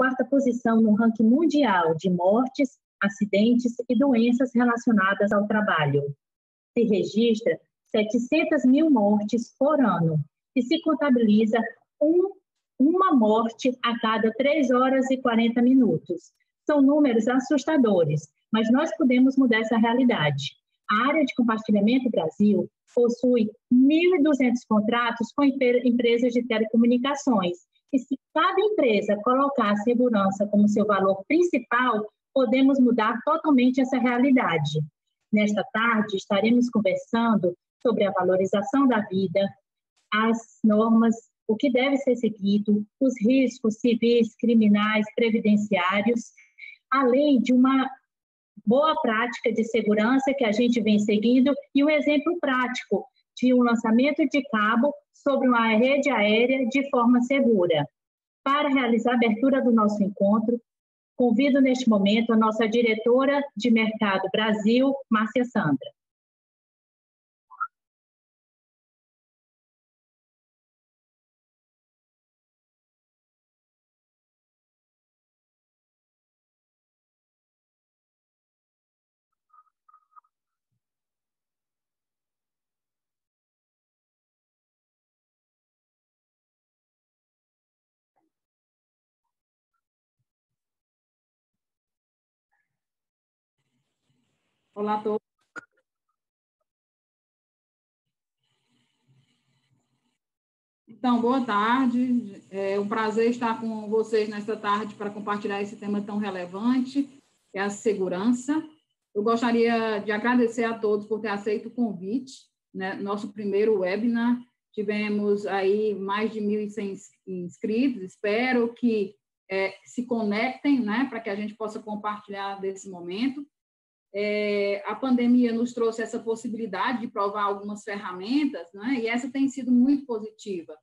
quarta posição no ranking mundial de mortes, acidentes e doenças relacionadas ao trabalho. Se registra 700 mil mortes por ano e se contabiliza uma morte a cada 3 horas e 40 minutos. São números assustadores, mas nós podemos mudar essa realidade. A área de compartilhamento Brasil possui 1.200 contratos com empresas de telecomunicações. E se cada empresa colocar a segurança como seu valor principal, podemos mudar totalmente essa realidade. Nesta tarde, estaremos conversando sobre a valorização da vida, as normas, o que deve ser seguido, os riscos civis, criminais, previdenciários, além de uma boa prática de segurança que a gente vem seguindo e um exemplo prático de um lançamento de cabo sobre uma rede aérea de forma segura. Para realizar a abertura do nosso encontro, convido neste momento a nossa diretora de Mercado Brasil, Márcia Sandra. Olá a todos. Então, boa tarde. É um prazer estar com vocês nesta tarde para compartilhar esse tema tão relevante, que é a segurança. Eu gostaria de agradecer a todos por ter aceito o convite, né? Nosso primeiro webinar, tivemos aí mais de 1.100 inscritos, espero que se conectem, né, para que a gente possa compartilhar desse momento. A pandemia nos trouxe essa possibilidade de provar algumas ferramentas, né, e essa tem sido muito positiva.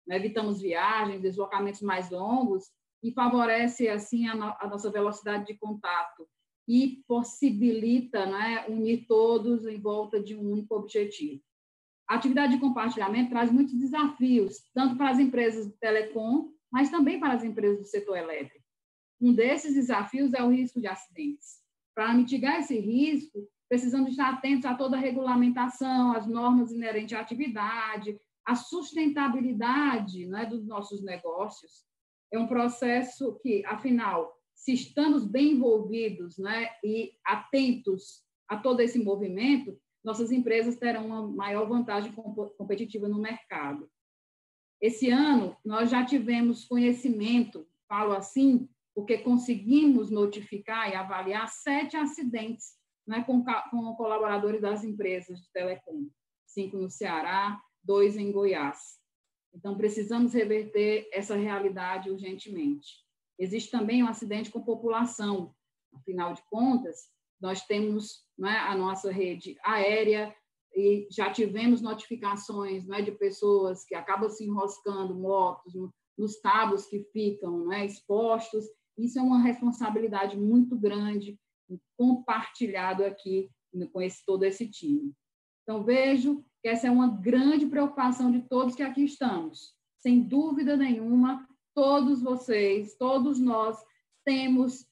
Evitamos viagens, deslocamentos mais longos e favorece, assim, a nossa velocidade de contato e possibilita, né, unir todos em volta de um único objetivo. A atividade de compartilhamento traz muitos desafios, tanto para as empresas de telecom, mas também para as empresas do setor elétrico. Um desses desafios é o risco de acidentes. Para mitigar esse risco, precisamos estar atentos a toda a regulamentação, as normas inerentes à atividade, a sustentabilidade, né, dos nossos negócios. É um processo que, afinal, se estamos bem envolvidos, né, e atentos a todo esse movimento, nossas empresas terão uma maior vantagem competitiva no mercado. Esse ano, nós já tivemos conhecimento, falo assim, porque conseguimos notificar e avaliar 7 acidentes, né, com colaboradores das empresas de telecom, 5 no Ceará, 2 em Goiás. Então, precisamos reverter essa realidade urgentemente. Existe também um acidente com população. Afinal de contas, nós temos, né, a nossa rede aérea e já tivemos notificações, né, de pessoas que acabam se enroscando, mortos, nos cabos que ficam, né, expostos. Isso é uma responsabilidade muito grande, compartilhado aqui com todo esse time. Então, vejo que essa é uma grande preocupação de todos que aqui estamos. Sem dúvida nenhuma, todos vocês, todos nós, temos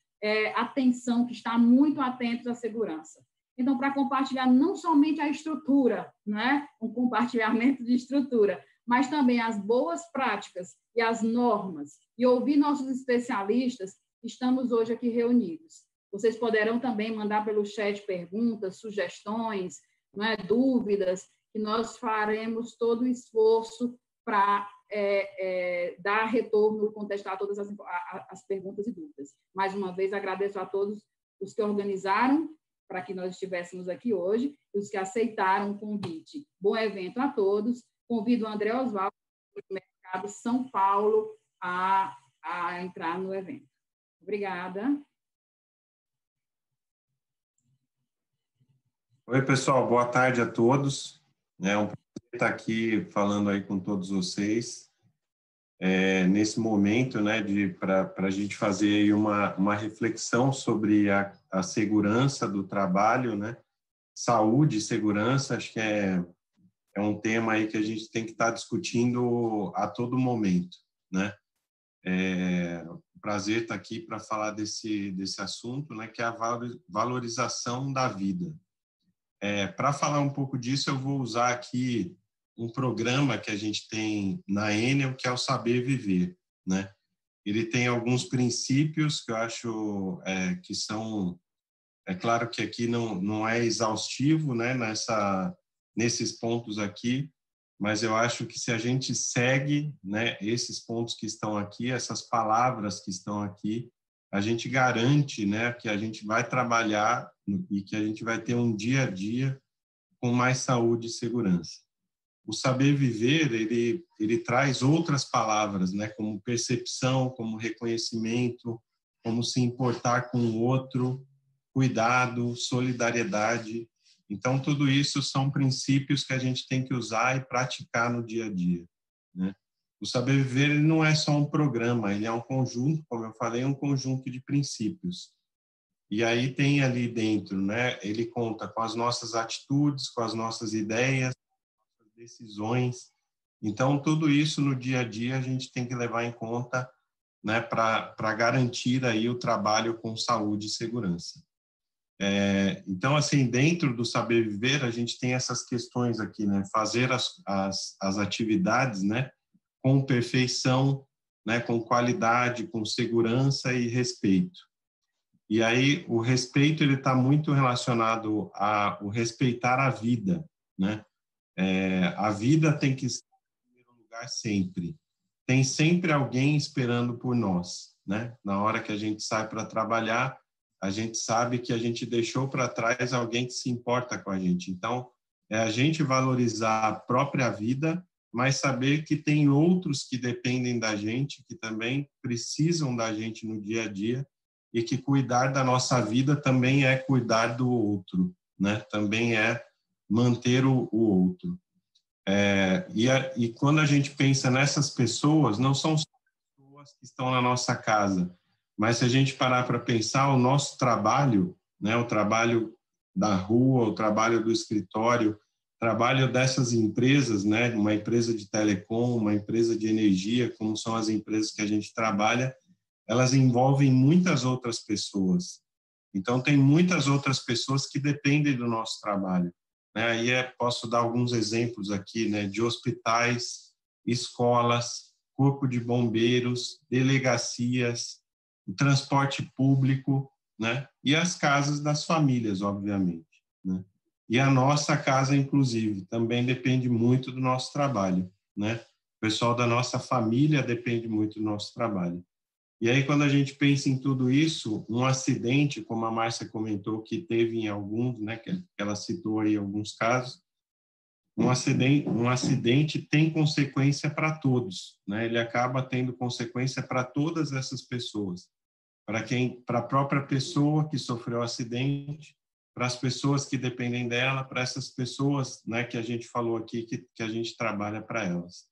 atenção, que está muito atentos à segurança. Então, para compartilhar não somente a estrutura, né, um compartilhamento de estrutura, mas também as boas práticas e as normas, e ouvir nossos especialistas, estamos hoje aqui reunidos. Vocês poderão também mandar pelo chat perguntas, sugestões, né, dúvidas, que nós faremos todo o esforço para dar retorno, contestar todas as perguntas e dúvidas. Mais uma vez, agradeço a todos os que organizaram para que nós estivéssemos aqui hoje e os que aceitaram o convite. Bom evento a todos. Convido o André Osvaldo, do Mercado São Paulo, a entrar no evento. Obrigada. Oi, pessoal, boa tarde a todos. É um prazer estar aqui falando aí com todos vocês. Nesse momento, né, para a gente fazer aí uma reflexão sobre a segurança do trabalho, né, saúde e segurança, acho que é um tema aí que a gente tem que estar discutindo a todo momento, né. prazer estar aqui para falar desse assunto, né, que é a valorização da vida. Para falar um pouco disso, eu vou usar aqui um programa que a gente tem na Enel, que é o Saber Viver, né? Ele tem alguns princípios que eu acho que são... É claro que aqui não é exaustivo, né, nesses pontos aqui, mas eu acho que se a gente segue, né, esses pontos que estão aqui, essas palavras que estão aqui, a gente garante, né, que a gente vai trabalhar e que a gente vai ter um dia a dia com mais saúde e segurança. O Saber Viver, ele traz outras palavras, né, como percepção, como reconhecimento, como se importar com o outro, cuidado, solidariedade. Então, tudo isso são princípios que a gente tem que usar e praticar no dia a dia, né? O Saber Viver, ele não é só um programa, ele é um conjunto, como eu falei, um conjunto de princípios. E aí tem ali dentro, né, ele conta com as nossas atitudes, com as nossas ideias, nossas decisões. Então, tudo isso no dia a dia a gente tem que levar em conta, né, para garantir aí o trabalho com saúde e segurança. Então, assim, dentro do Saber Viver, a gente tem essas questões aqui, né? Fazer as atividades, né, com perfeição, né, com qualidade, com segurança e respeito. E aí, o respeito, ele está muito relacionado ao respeitar a vida, né? A vida tem que estar em primeiro lugar sempre. Tem sempre alguém esperando por nós, né? Na hora que a gente sai para trabalhar, a gente sabe que a gente deixou para trás alguém que se importa com a gente. Então, é a gente valorizar a própria vida, mas saber que tem outros que dependem da gente, que também precisam da gente no dia a dia, e que cuidar da nossa vida também é cuidar do outro, né? Também é manter o outro. E quando a gente pensa nessas pessoas, não são só pessoas que estão na nossa casa, mas se a gente parar para pensar, o nosso trabalho, né, o trabalho da rua, o trabalho do escritório, o trabalho dessas empresas, né, uma empresa de telecom, uma empresa de energia, como são as empresas que a gente trabalha, elas envolvem muitas outras pessoas. Então, tem muitas outras pessoas que dependem do nosso trabalho, né? Aí posso dar alguns exemplos aqui, né, de hospitais, escolas, corpo de bombeiros, delegacias, o transporte público, né? E as casas das famílias, obviamente, né? E a nossa casa, inclusive, também depende muito do nosso trabalho, né? O pessoal da nossa família depende muito do nosso trabalho. E aí, quando a gente pensa em tudo isso, um acidente, como a Márcia comentou, que teve em alguns, né? Que ela citou aí alguns casos, um acidente tem consequência para todos, né? Ele acaba tendo consequência para todas essas pessoas. Para a própria pessoa que sofreu o acidente, para as pessoas que dependem dela, para essas pessoas, né, que a gente falou aqui, que a gente trabalha para elas.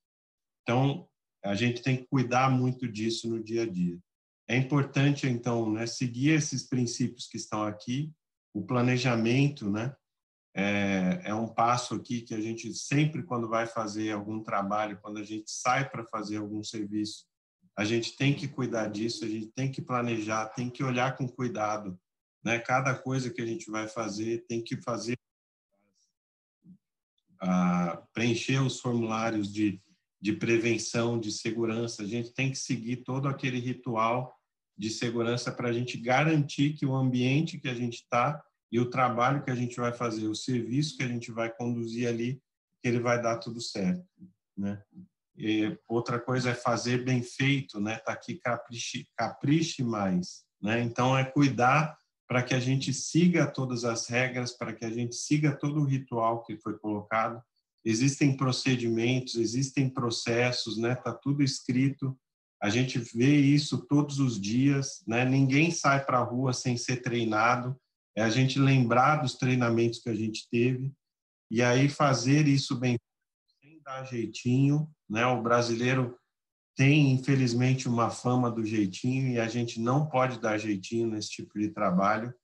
Então, a gente tem que cuidar muito disso no dia a dia. É importante, então, né, seguir esses princípios que estão aqui, o planejamento, né, é um passo aqui que a gente sempre, quando vai fazer algum trabalho, quando a gente sai para fazer algum serviço, a gente tem que cuidar disso, a gente tem que planejar, tem que olhar com cuidado, né? Cada coisa que a gente vai fazer, tem que fazer, preencher os formulários de prevenção, de segurança, a gente tem que seguir todo aquele ritual de segurança para a gente garantir que o ambiente que a gente está e o trabalho que a gente vai fazer, o serviço que a gente vai conduzir ali, que ele vai dar tudo certo, né? E outra coisa é fazer bem feito, né? Tá aqui, capriche mais, né? Então, é cuidar para que a gente siga todas as regras, para que a gente siga todo o ritual que foi colocado. Existem procedimentos, existem processos, né? Tá tudo escrito. A gente vê isso todos os dias, né? Ninguém sai para a rua sem ser treinado. É a gente lembrar dos treinamentos que a gente teve e aí fazer isso bem, sem dar jeitinho, né? O brasileiro tem, infelizmente, uma fama do jeitinho e a gente não pode dar jeitinho nesse tipo de trabalho,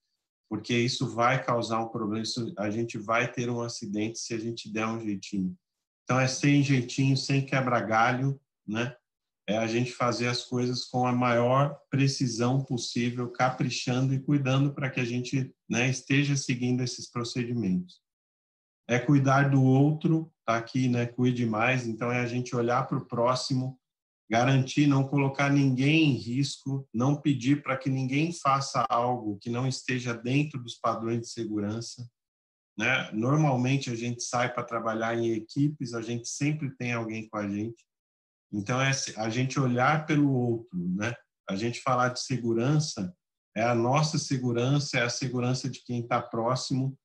porque isso vai causar um problema, a gente vai ter um acidente se a gente der um jeitinho. Então, é sem jeitinho, sem quebra-galho, né? é a gente fazer as coisas com a maior precisão possível, caprichando e cuidando para que a gente, né, esteja seguindo esses procedimentos. É cuidar do outro, tá aqui, né, cuide mais, então é a gente olhar para o próximo, garantir não colocar ninguém em risco, não pedir para que ninguém faça algo que não esteja dentro dos padrões de segurança, né? Normalmente a gente sai para trabalhar em equipes, a gente sempre tem alguém com a gente. Então é a gente olhar pelo outro, né? A gente falar de segurança é a nossa segurança, é a segurança de quem está próximo.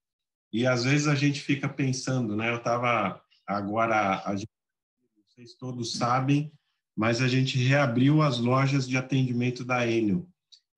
E às vezes a gente fica pensando, né? Eu estava agora, vocês todos sabem, mas a gente reabriu as lojas de atendimento da Enel.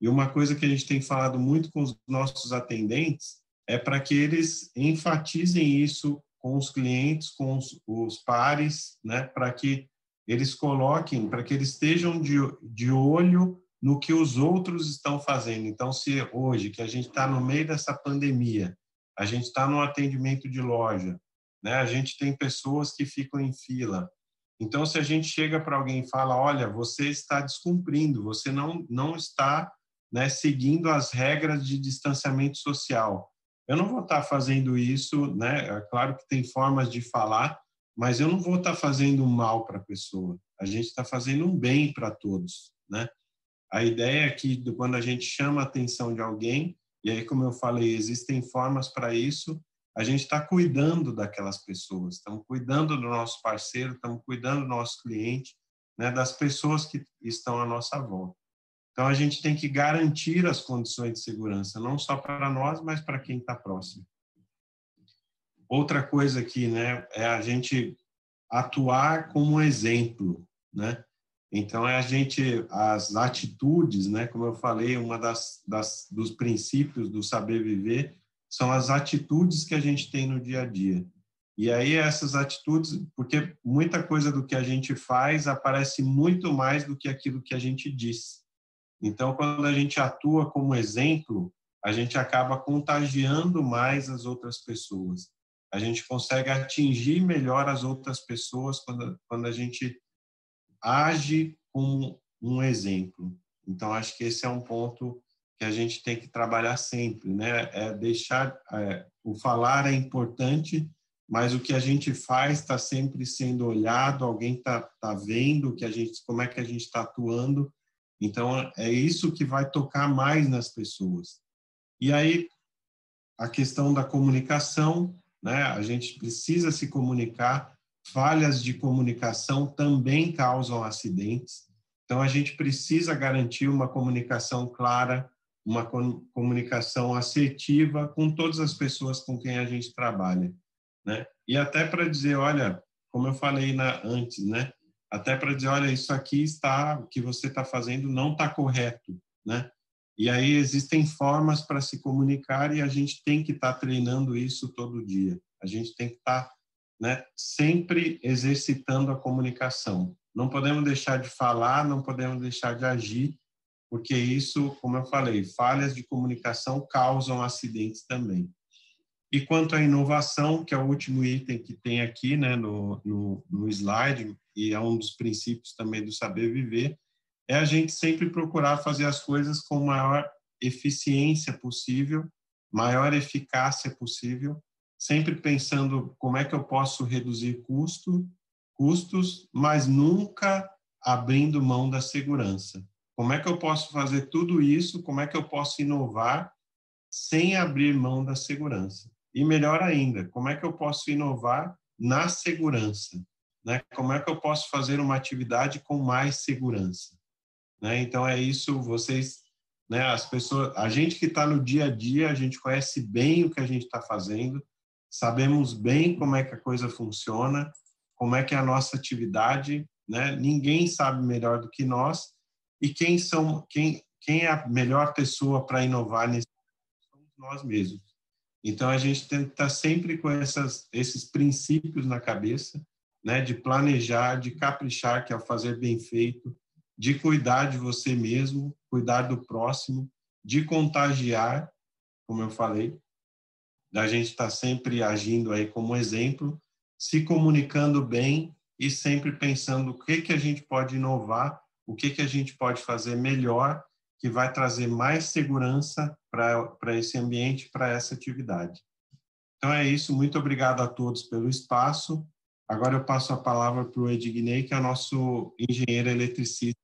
E uma coisa que a gente tem falado muito com os nossos atendentes é para que eles enfatizem isso com os clientes, com os pares, né? Para que eles coloquem, para que eles estejam de olho no que os outros estão fazendo. Então, se hoje, que a gente está no meio dessa pandemia, a gente está no atendimento de loja, né? A gente tem pessoas que ficam em fila. Então, se a gente chega para alguém e fala, olha, você está descumprindo, você não está, né, seguindo as regras de distanciamento social. Eu não vou estar fazendo isso, né? É claro que tem formas de falar, mas eu não vou estar fazendo mal para a pessoa. A gente está fazendo um bem para todos, né? A ideia é que quando a gente chama a atenção de alguém, e aí, como eu falei, existem formas para isso, a gente está cuidando daquelas pessoas, estamos cuidando do nosso parceiro, estamos cuidando do nosso cliente, né, das pessoas que estão à nossa volta. Então, a gente tem que garantir as condições de segurança, não só para nós, mas para quem está próximo. Outra coisa aqui, né, é a gente atuar como exemplo, né? Então, é a gente, as atitudes, né, como eu falei, uma dos princípios do saber viver são as atitudes que a gente tem no dia a dia. E aí essas atitudes, porque muita coisa do que a gente faz aparece muito mais do que aquilo que a gente diz. Então, quando a gente atua como exemplo, a gente acaba contagiando mais as outras pessoas. A gente consegue atingir melhor as outras pessoas quando a gente age como um exemplo. Então, acho que esse é um ponto que a gente tem que trabalhar sempre, né? É deixar, o falar é importante, mas o que a gente faz está sempre sendo olhado, alguém está vendo como é que a gente está atuando. Então, é isso que vai tocar mais nas pessoas. E aí, a questão da comunicação, né? A gente precisa se comunicar. Falhas de comunicação também causam acidentes. Então, a gente precisa garantir uma comunicação clara, uma comunicação assertiva com todas as pessoas com quem a gente trabalha, né? E até para dizer, olha, como eu falei antes, né? Até para dizer, olha, isso aqui o que você está fazendo não está correto, né? E aí existem formas para se comunicar e a gente tem que estar treinando isso todo dia. A gente tem que estar, né, sempre exercitando a comunicação. Não podemos deixar de falar, não podemos deixar de agir, porque isso, como eu falei, falhas de comunicação causam acidentes também. E quanto à inovação, que é o último item que tem aqui, né, no slide, e é um dos princípios também do saber viver, é a gente sempre procurar fazer as coisas com maior eficiência possível, maior eficácia possível, sempre pensando como é que eu posso reduzir custos, mas nunca abrindo mão da segurança. Como é que eu posso fazer tudo isso? Como é que eu posso inovar sem abrir mão da segurança? E melhor ainda, como é que eu posso inovar na segurança? Né? Como é que eu posso fazer uma atividade com mais segurança? Né? Então é isso, vocês, né, as pessoas, a gente que está no dia a dia, a gente conhece bem o que a gente está fazendo, sabemos bem como é que a coisa funciona, como é que é a nossa atividade, né? Ninguém sabe melhor do que nós, e quem é a melhor pessoa para inovar nisso somos nós mesmos. Então a gente tem que estar sempre com esses princípios na cabeça, né, de planejar, de caprichar, que é o fazer bem feito, de cuidar de você mesmo, cuidar do próximo, de contagiar, como eu falei, da gente estar sempre agindo aí como exemplo, se comunicando bem e sempre pensando o que a gente pode inovar, o que a gente pode fazer melhor, que vai trazer mais segurança para esse ambiente, para essa atividade. Então é isso, muito obrigado a todos pelo espaço. Agora eu passo a palavra para o Ednei, que é o nosso engenheiro eletricista.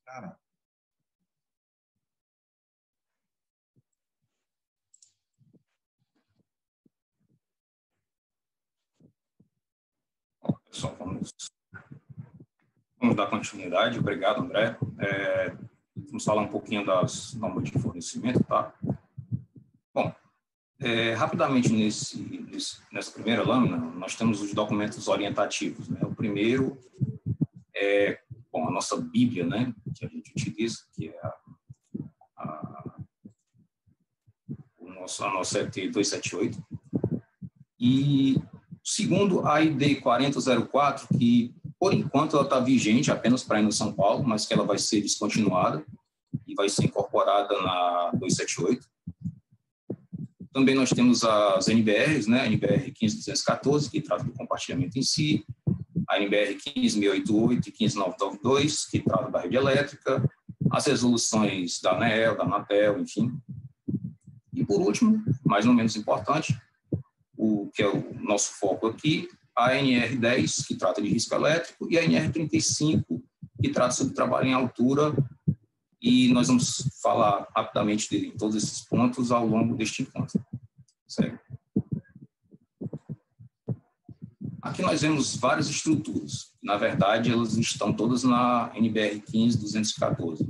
Cara. Bom, pessoal, vamos dar continuidade. Obrigado, André. Vamos falar um pouquinho das normas de fornecimento, tá? Bom, rapidamente nessa primeira lâmina, nós temos os documentos orientativos, né? O primeiro é, a nossa Bíblia, né? Que a gente utiliza, que é a nossa ET 278. E segundo, a ID 4004, que por enquanto ela está vigente apenas para ir no São Paulo, mas que ela vai ser descontinuada e vai ser incorporada na 278. Também nós temos as NBRs, né? A NBR 15214, que trata do compartilhamento em si, a NBR 15088 e 15992, que trata da rede elétrica, as resoluções da ANEEL, da Anatel, enfim. E por último, mas não menos importante, o que é o nosso foco aqui, a NR10, que trata de risco elétrico, e a NR35, que trata sobre trabalho em altura, e nós vamos falar rapidamente de todos esses pontos ao longo deste encontro. Segue. Aqui nós vemos várias estruturas. Na verdade, elas estão todas na NBR 15214.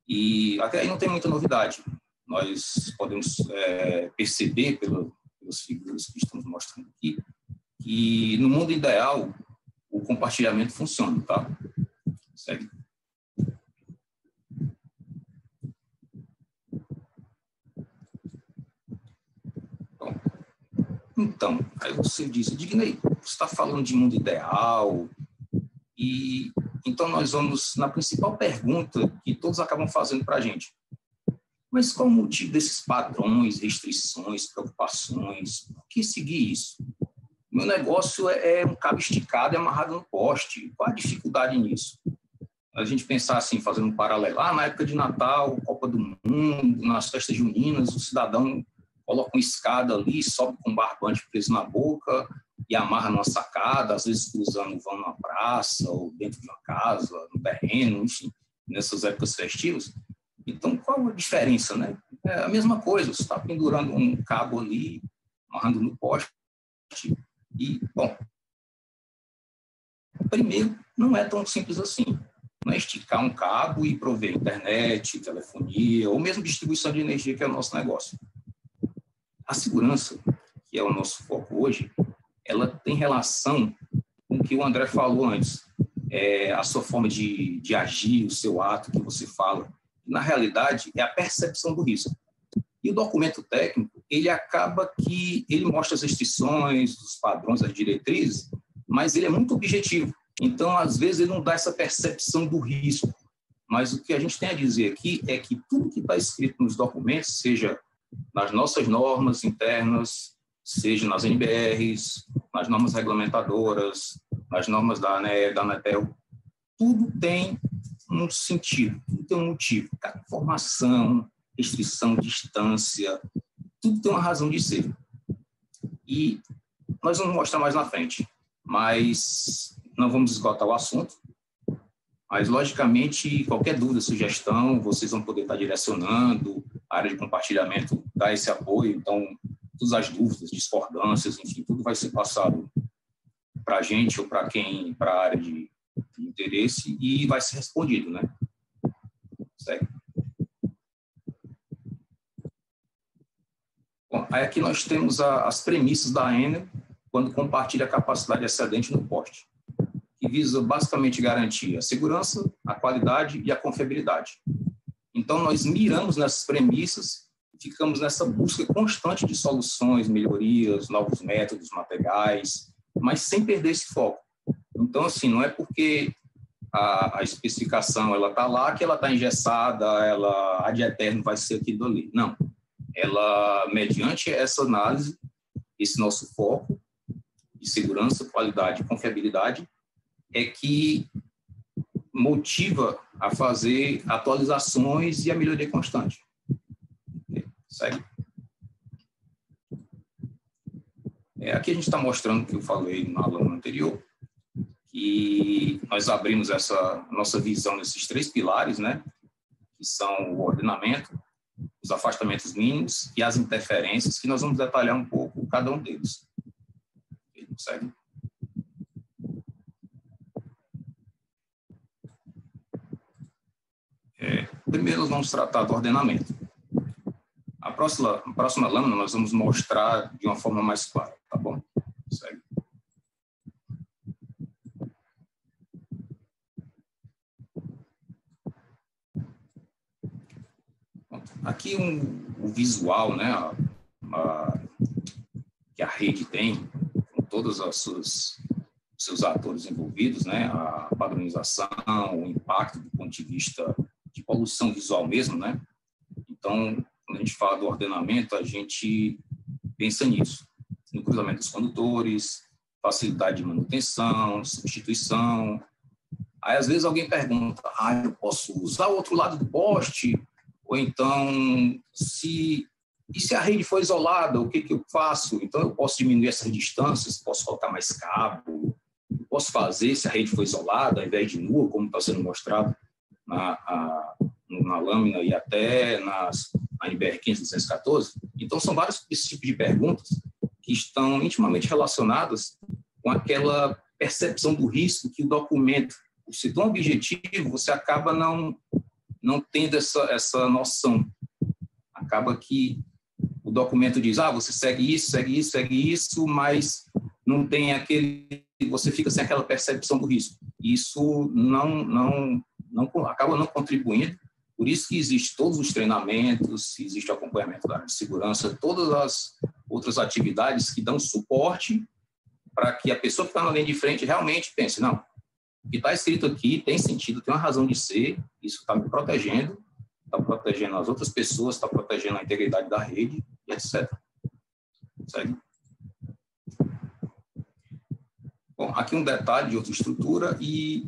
E até aí não tem muita novidade. Nós podemos perceber pelas figuras que estamos mostrando aqui, que no mundo ideal o compartilhamento funciona, tá? Segue. Então, aí você diz, Ednei, você está falando de mundo ideal, e então nós vamos na principal pergunta que todos acabam fazendo para a gente. Mas qual o motivo desses padrões, restrições, preocupações? Por que seguir isso? Meu negócio é um cabo esticado e amarrado no poste. Qual a dificuldade nisso? A gente pensar assim, fazendo um paralelo. Na época de Natal, Copa do Mundo, nas festas juninas, o cidadão coloca uma escada ali, sobe com um barbante preso na boca e amarra numa sacada, às vezes cruzando vão numa praça ou dentro de uma casa, no terreno, enfim, nessas épocas festivas. Então, qual a diferença, né? É a mesma coisa, você está pendurando um cabo ali, amarrando no poste. E, bom, primeiro, não é tão simples assim. Não é esticar um cabo e prover internet, telefonia, ou mesmo distribuição de energia, que é o nosso negócio. A segurança, que é o nosso foco hoje, ela tem relação com o que o André falou antes. A sua forma de agir, o seu ato que você fala. Na realidade, é a percepção do risco. E o documento técnico, ele acaba que ele mostra as restrições, os padrões, as diretrizes, mas ele é muito objetivo. Então, às vezes, ele não dá essa percepção do risco. Mas o que a gente tem a dizer aqui é que tudo que está escrito nos documentos, seja nas nossas normas internas, seja nas NBRs, nas normas regulamentadoras, nas normas da ANEEL, da Anatel, tudo tem um sentido, tudo tem um motivo. Cada informação, restrição, distância, tudo tem uma razão de ser. E nós vamos mostrar mais na frente, mas não vamos esgotar o assunto. Mas, logicamente, qualquer dúvida, sugestão, vocês vão poder estar direcionando, a área de compartilhamento dá esse apoio, então, todas as dúvidas, discordâncias, enfim, tudo vai ser passado para a gente ou para a área de interesse e vai ser respondido, né? Segue. Bom, aí aqui nós temos as premissas da Enel quando compartilha a capacidade excedente no poste, que visa basicamente garantir a segurança, a qualidade e a confiabilidade. Então, nós miramos nessas premissas e ficamos nessa busca constante de soluções, melhorias, novos métodos, materiais, mas sem perder esse foco. Então, assim, não é porque a especificação está lá que ela está engessada, ela ad eterno vai ser aquilo ali. Não. Ela, mediante essa análise, esse nosso foco de segurança, qualidade e confiabilidade, é que motiva a fazer atualizações e a melhoria constante. Segue. Aqui a gente está mostrando o que eu falei na aula anterior, que nós abrimos essa nossa visão nesses 3 pilares, né, que são o ordenamento, os afastamentos mínimos e as interferências, que nós vamos detalhar um pouco cada um deles. Segue. Primeiro, nós vamos tratar do ordenamento. A próxima lâmina nós vamos mostrar de uma forma mais clara, tá bom? Segue. Aqui o visual, né, que a rede tem, com todos os seus atores envolvidos, né, a padronização, o impacto do ponto de vista de poluição visual mesmo, né? Então, quando a gente fala do ordenamento, a gente pensa nisso, no cruzamento dos condutores, facilidade de manutenção, substituição. Aí, às vezes, alguém pergunta, eu posso usar o outro lado do poste? Ou então, e se a rede for isolada, o que eu faço? Então, eu posso diminuir essas distâncias, posso colocar mais cabo, posso fazer, se a rede for isolada, ao invés de nua, como está sendo mostrado na lâmina e até na NBR 15214. Então, são vários esse tipo de perguntas que estão intimamente relacionadas com aquela percepção do risco que o documento, se tão objetivo, você acaba não tendo essa noção. Acaba que o documento diz, você segue isso, mas não tem você fica sem aquela percepção do risco. Isso acaba não contribuindo. Por isso que existe todos os treinamentos, existe o acompanhamento da área de segurança, todas as outras atividades que dão suporte para que a pessoa que está na linha de frente realmente pense, não, o que está escrito aqui tem sentido, tem uma razão de ser, isso está me protegendo, está protegendo as outras pessoas, está protegendo a integridade da rede, e etc. Segue. Bom, aqui um detalhe de outra estrutura e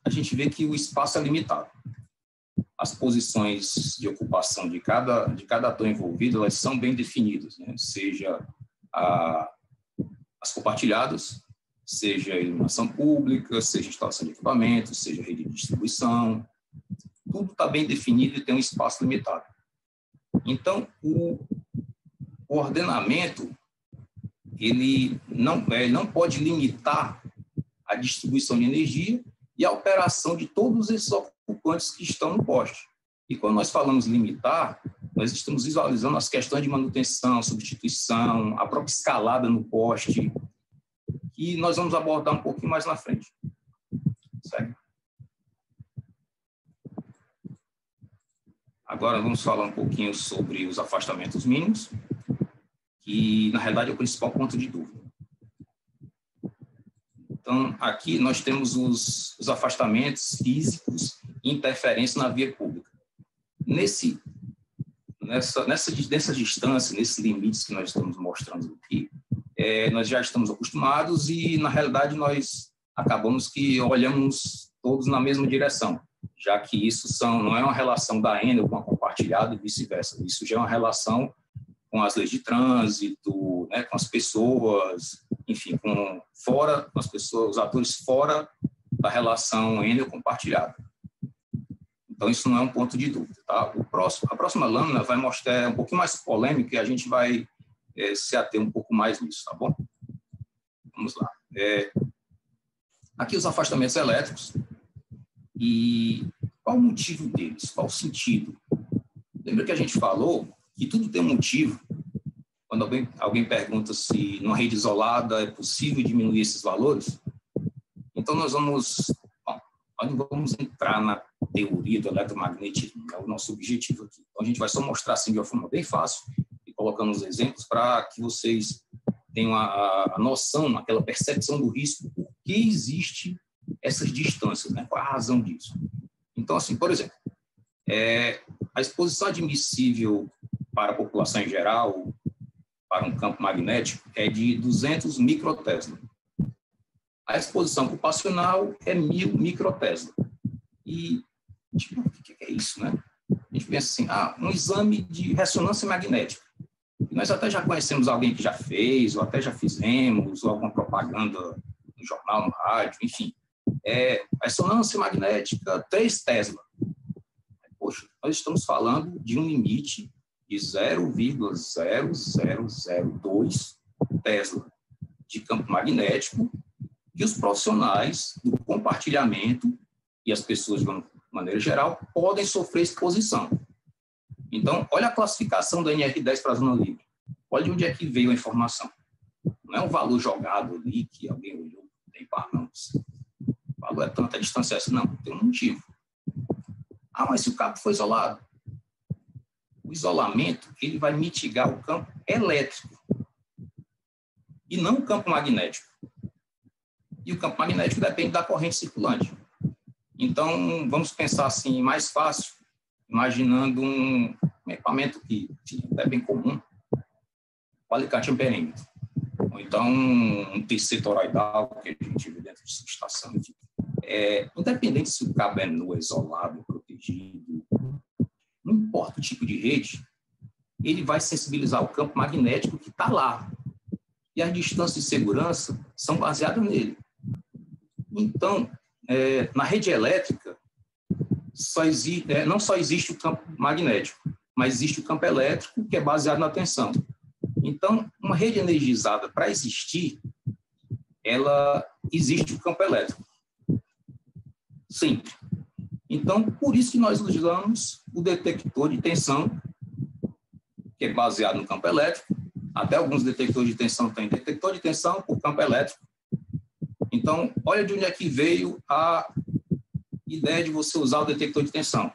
a gente vê que o espaço é limitado. As posições de ocupação de cada ator envolvido, elas são bem definidas, né? Seja as compartilhadas, seja a iluminação pública, seja a instalação de equipamentos, seja a rede de distribuição, tudo está bem definido e tem um espaço limitado. Então, o ordenamento, ele não pode limitar a distribuição de energia e a operação de todos esses ocupantes que estão no poste. E quando nós falamos limitar, nós estamos visualizando as questões de manutenção, substituição, a própria escalada no poste, que nós vamos abordar um pouquinho mais na frente. Segue. Agora vamos falar um pouquinho sobre os afastamentos mínimos, que na realidade é o principal ponto de dúvida. Então, aqui nós temos os afastamentos físicos e interferência na via pública. Nessa distância, nesses limites que nós estamos mostrando aqui, nós já estamos acostumados e, na realidade, nós acabamos que olhamos todos na mesma direção, já que isso não é uma relação da Enel com a compartilhada e vice-versa. Isso já é uma relação com as leis de trânsito, né, com as pessoas, enfim, com as pessoas, os atores fora da relação Enel compartilhada. Então, isso não é um ponto de dúvida. Tá? A próxima lâmina vai mostrar um pouquinho mais polêmica e a gente vai se ater um pouco mais nisso, tá bom? Vamos lá. Aqui os afastamentos elétricos. E qual o motivo deles? Qual o sentido? Lembra que a gente falou que tudo tem um motivo? Quando alguém pergunta se numa rede isolada é possível diminuir esses valores, então nós não vamos entrar na teoria do eletromagnetismo, é o nosso objetivo aqui. Então a gente vai só mostrar assim de uma forma bem fácil e colocando os exemplos para que vocês tenham a noção, aquela percepção do risco, por que existe essas distâncias, né? Qual a razão disso? Então, assim, por exemplo, a exposição admissível para a população em geral, para um campo magnético, é de 200 microtesla. A exposição ocupacional é 1000 microtesla. E, tipo, o que é isso, né? A gente pensa assim, um exame de ressonância magnética. Nós até já conhecemos alguém que já fez, ou até já fizemos, ou alguma propaganda no jornal, no rádio, enfim. Ressonância magnética 3 Tesla. Poxa, nós estamos falando de um limite de 0,0002 Tesla de campo magnético que os profissionais do compartilhamento e as pessoas, de maneira geral, podem sofrer exposição. Então, olha a classificação da NR10 para a zona livre. Olha de onde é que veio a informação. Não é um valor jogado ali que alguém olhou, tem par, não. O valor é tanta distância essa, não, tem um motivo. Mas se o cabo for isolado? O isolamento, ele vai mitigar o campo elétrico e não o campo magnético. E o campo magnético depende da corrente circulante. Então, vamos pensar assim, mais fácil, imaginando um equipamento que é bem comum, o alicate amperímetro, ou então um TC toroidal, que a gente vê dentro de subestação. Independente se o cabo é nu, isolado, protegido, não importa o tipo de rede, ele vai sensibilizar o campo magnético que está lá. E as distâncias de segurança são baseadas nele. Então, na rede elétrica, não só existe o campo magnético, mas existe o campo elétrico, que é baseado na tensão. Então, uma rede energizada, para existir, ela existe o campo elétrico. Sempre. Então, por isso que nós usamos o detector de tensão, que é baseado no campo elétrico. Até alguns detectores de tensão têm detector de tensão por campo elétrico. Então, olha de onde é que veio a ideia de você usar o detector de tensão.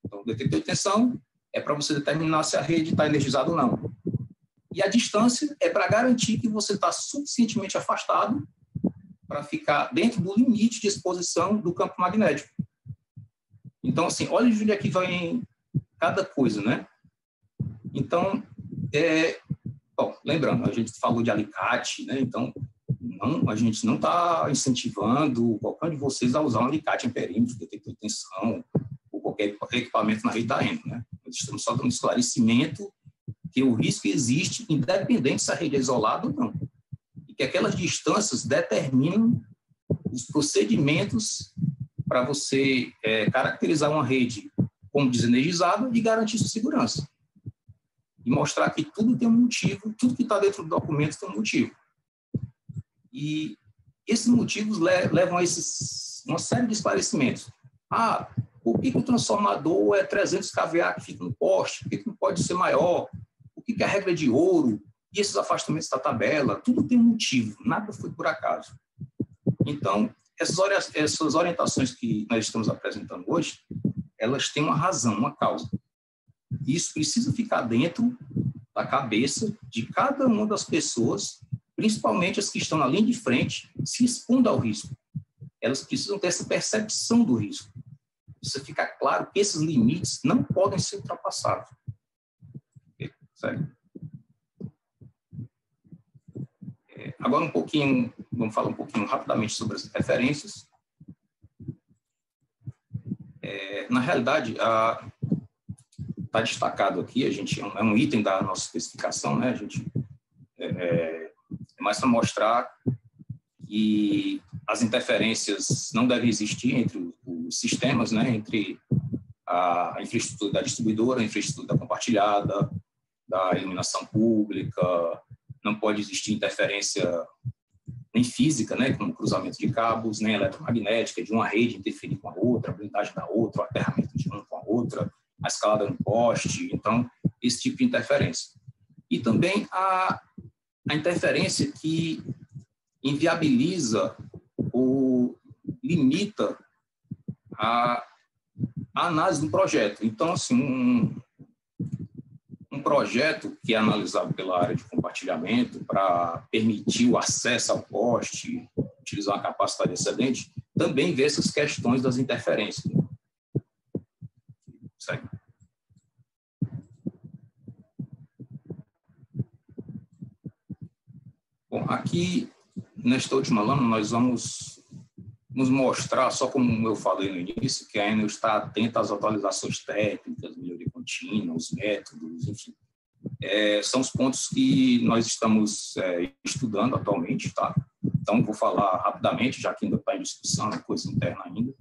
Então, o detector de tensão é para você determinar se a rede está energizada ou não. E a distância é para garantir que você está suficientemente afastado para ficar dentro do limite de exposição do campo magnético. Então, assim, olha de onde é que vem cada coisa, né? Então, lembrando, a gente falou de alicate, né? Então, a gente não está incentivando qualquer um de vocês a usar um alicate em perímetro, detector de tensão, ou qualquer equipamento na rede da ENO, né? Nós estamos só dando um esclarecimento que o risco existe, independente se a rede é isolada ou não. E que aquelas distâncias determinam os procedimentos para você caracterizar uma rede como desenergizada e garantir sua segurança. E mostrar que tudo tem um motivo, tudo que está dentro do documento tem um motivo. E esses motivos levam a uma série de esclarecimentos. Por que o transformador é 300 kVA que fica no poste? Por que não pode ser maior? Por que a regra de ouro? E esses afastamentos da tabela? Tudo tem um motivo, nada foi por acaso. Então, essas orientações que nós estamos apresentando hoje, elas têm uma razão, uma causa. Isso precisa ficar dentro da cabeça de cada uma das pessoas, principalmente as que estão na linha de frente, se expondo ao risco. Elas precisam ter essa percepção do risco. Precisa ficar claro que esses limites não podem ser ultrapassados. Sério? Agora vamos falar um pouquinho rapidamente sobre as referências. Na realidade, está destacado aqui, é um item da nossa especificação, né? A gente é mais para mostrar que as interferências não devem existir entre os sistemas, né? Entre a infraestrutura da distribuidora, a infraestrutura da compartilhada, da iluminação pública, não pode existir interferência nem física, né, como cruzamento de cabos, nem eletromagnética, de uma rede interferir com a outra, a blindagem da outra, o aterramento de uma com a outra, a escalada no poste, então, esse tipo de interferência. E também a interferência que inviabiliza ou limita a análise do projeto. Então, assim, um projeto que é analisado pela área de compartilhamento para permitir o acesso ao poste, utilizar uma capacidade excedente, também vê essas questões das interferências. Segue. Bom, aqui, nesta última lâmina, nós vamos nos mostrar, só como eu falei no início, que a Enel está atenta às atualizações técnicas, melhoria contínua, os métodos, enfim. São os pontos que nós estamos estudando atualmente, tá? Então, vou falar rapidamente, já que ainda está em discussão, é coisa interna ainda,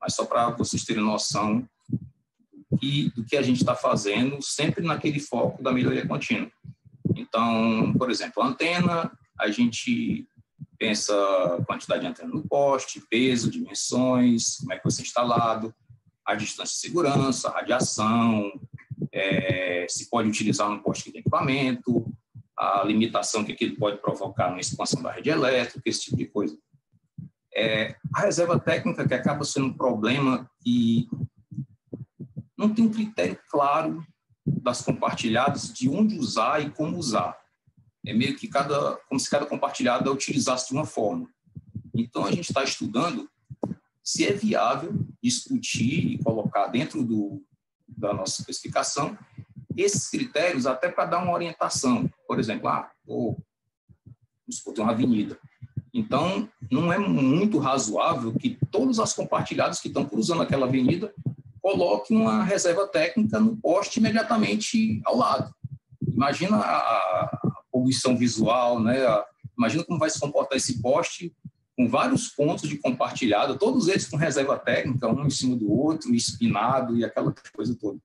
mas só para vocês terem noção do que a gente está fazendo, sempre naquele foco da melhoria contínua. Então, por exemplo, a antena, a gente pensa quantidade de antena no poste, peso, dimensões, como é que vai ser instalado, a distância de segurança, a radiação, se pode utilizar no poste de equipamento, a limitação que aquilo pode provocar na expansão da rede elétrica, esse tipo de coisa. A reserva técnica, que acaba sendo um problema que não tem um critério claro das compartilhadas de onde usar e como usar. É meio que como se cada compartilhada utilizasse de uma forma. Então, a gente está estudando se é viável discutir e colocar dentro da nossa especificação esses critérios até para dar uma orientação. Por exemplo, vamos supor, tem uma avenida. Então, não é muito razoável que todas as compartilhadas que estão cruzando aquela avenida coloquem uma reserva técnica no poste imediatamente ao lado. Imagina a poluição visual, né? Imagina como vai se comportar esse poste com vários pontos de compartilhado, todos eles com reserva técnica, um em cima do outro, espinado e aquela coisa toda.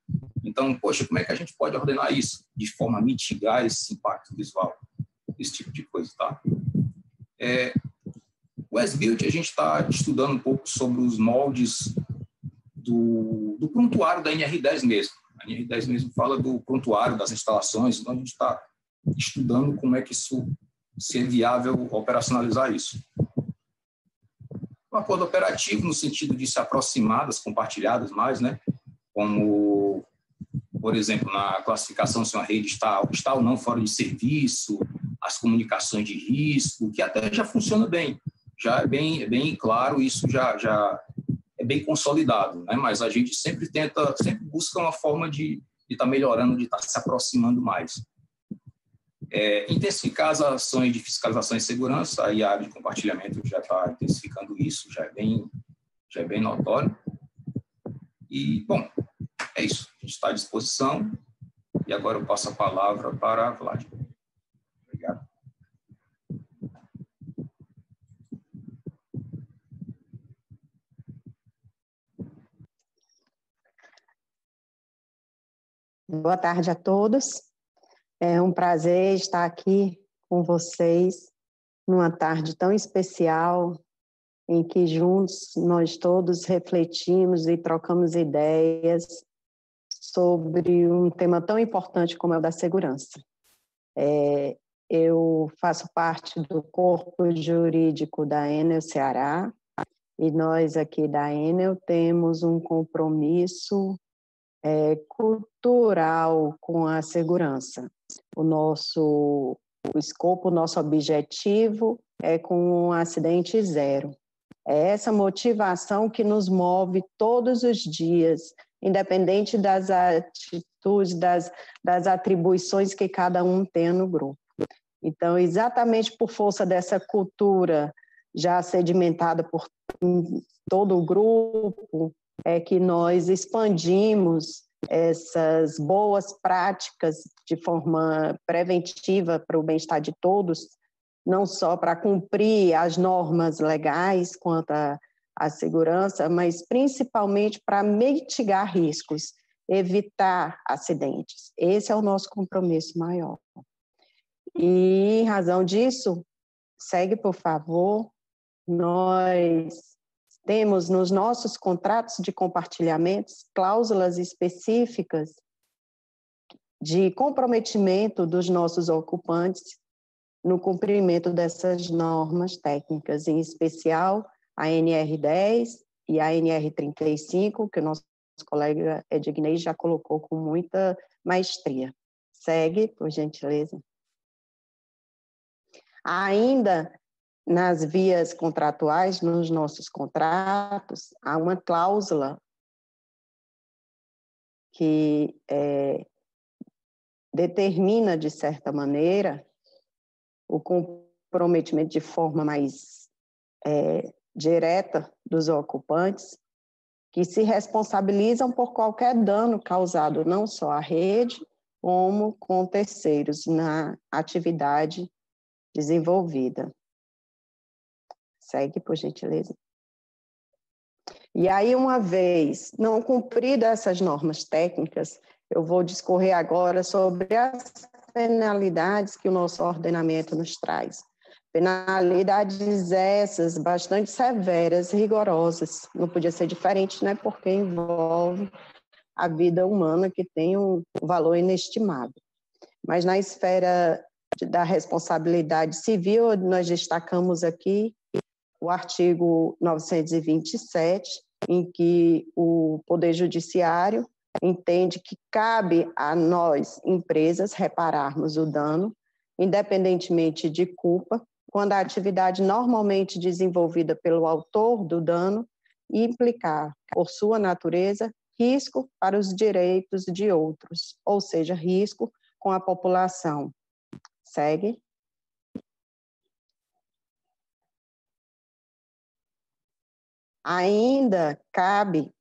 Então, poxa, como é que a gente pode ordenar isso de forma a mitigar esse impacto visual, esse tipo de coisa, tá? O S-Build, a gente está estudando um pouco sobre os moldes do prontuário da NR10 mesmo. A NR10 mesmo fala do prontuário das instalações, então a gente está estudando como é que isso, se é viável operacionalizar isso. Um acordo operativo no sentido de se aproximar das compartilhadas mais, né? Como, por exemplo, na classificação se uma rede está ou não fora de serviço, as comunicações de risco, que até já funciona bem, já é bem claro, isso já é bem consolidado, né? Mas a gente sempre busca uma forma de estar melhorando, de estar se aproximando mais. Intensificar as ações de fiscalização e segurança, aí a área de compartilhamento já está intensificando isso, já é bem notório. E, bom, é isso. A gente está à disposição. E agora eu passo a palavra para a Vlad. Obrigado. Boa tarde a todos. É um prazer estar aqui com vocês numa tarde tão especial em que juntos nós todos refletimos e trocamos ideias sobre um tema tão importante como é o da segurança. Eu faço parte do corpo jurídico da Enel Ceará e nós aqui da Enel temos um compromisso cultural com a segurança. O escopo, o nosso objetivo é com um acidente zero. É essa motivação que nos move todos os dias, independente das atitudes, das atribuições que cada um tem no grupo. Então, exatamente por força dessa cultura já sedimentada por todo o grupo, é que nós expandimos essas boas práticas de forma preventiva para o bem-estar de todos, não só para cumprir as normas legais quanto à segurança, mas principalmente para mitigar riscos, evitar acidentes. Esse é o nosso compromisso maior. E, em razão disso, segue, por favor, nós temos nos nossos contratos de compartilhamentos cláusulas específicas de comprometimento dos nossos ocupantes no cumprimento dessas normas técnicas, em especial a NR10 e a NR35, que o nosso colega Ednei já colocou com muita maestria. Segue, por gentileza. Ainda nas vias contratuais, nos nossos contratos, há uma cláusula que determina, de certa maneira, o comprometimento de forma mais direta dos ocupantes, que se responsabilizam por qualquer dano causado não só à rede, como com terceiros na atividade desenvolvida. Segue, por gentileza. E aí, uma vez não cumpridas essas normas técnicas, eu vou discorrer agora sobre as penalidades que o nosso ordenamento nos traz. Penalidades essas bastante severas, rigorosas. Não podia ser diferente, né? Porque envolve a vida humana, que tem um valor inestimável. Mas na esfera da responsabilidade civil, nós destacamos aqui o artigo 927, em que o Poder Judiciário entende que cabe a nós, empresas, repararmos o dano, independentemente de culpa, quando a atividade normalmente desenvolvida pelo autor do dano implicar, por sua natureza, risco para os direitos de outros, ou seja, risco com a população. Segue. Ainda cabe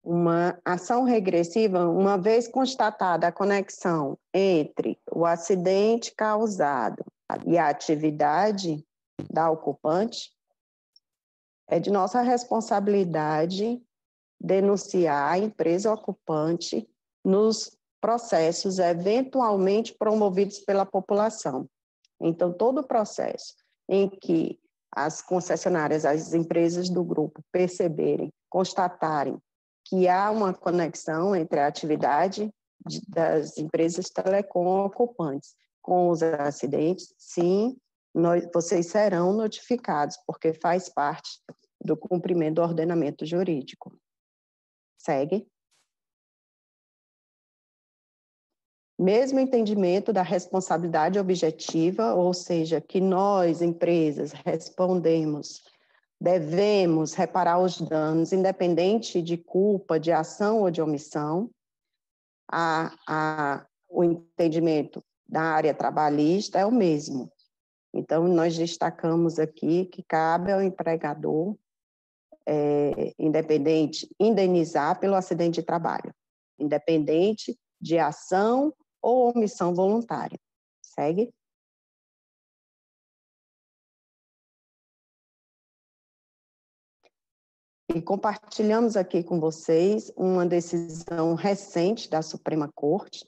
uma ação regressiva, uma vez constatada a conexão entre o acidente causado e a atividade da ocupante, é de nossa responsabilidade denunciar a empresa ocupante nos processos eventualmente promovidos pela população. Então, todo o processo em que as concessionárias, as empresas do grupo perceberem, constatarem que há uma conexão entre a atividade das empresas telecom ocupantes com os acidentes, sim, vocês serão notificados, porque faz parte do cumprimento do ordenamento jurídico. Segue. Mesmo entendimento da responsabilidade objetiva, ou seja, que nós, empresas, devemos reparar os danos, independente de culpa, de ação ou de omissão. O entendimento da área trabalhista é o mesmo. Então, nós destacamos aqui que cabe ao empregador, independente, indenizar pelo acidente de trabalho, independente de ação ou omissão voluntária. Segue. E compartilhamos aqui com vocês uma decisão recente da Suprema Corte,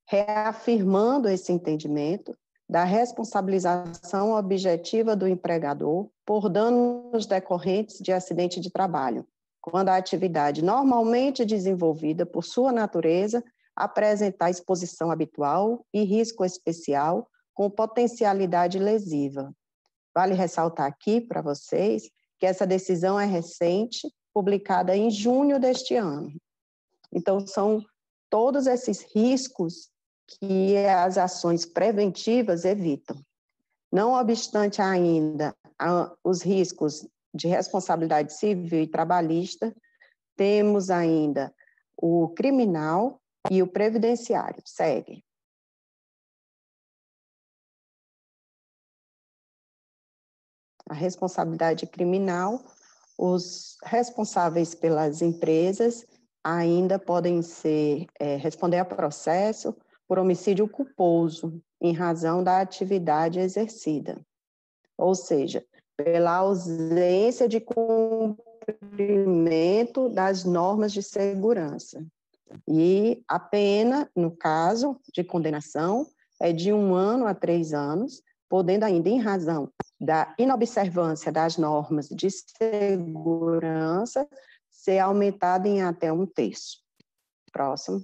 reafirmando esse entendimento da responsabilização objetiva do empregador por danos decorrentes de acidente de trabalho, quando a atividade normalmente desenvolvida por sua natureza apresentar exposição habitual e risco especial com potencialidade lesiva. Vale ressaltar aqui para vocês que essa decisão é recente, publicada em junho deste ano. Então, são todos esses riscos que as ações preventivas evitam. Não obstante ainda os riscos de responsabilidade civil e trabalhista, temos ainda o criminal e o previdenciário. Segue. A responsabilidade criminal, os responsáveis pelas empresas ainda podem responder a processo por homicídio culposo, em razão da atividade exercida. Ou seja, pela ausência de cumprimento das normas de segurança. E a pena, no caso de condenação, é de 1 ano a 3 anos, podendo ainda, em razão da inobservância das normas de segurança, ser aumentada em até 1/3. Próximo.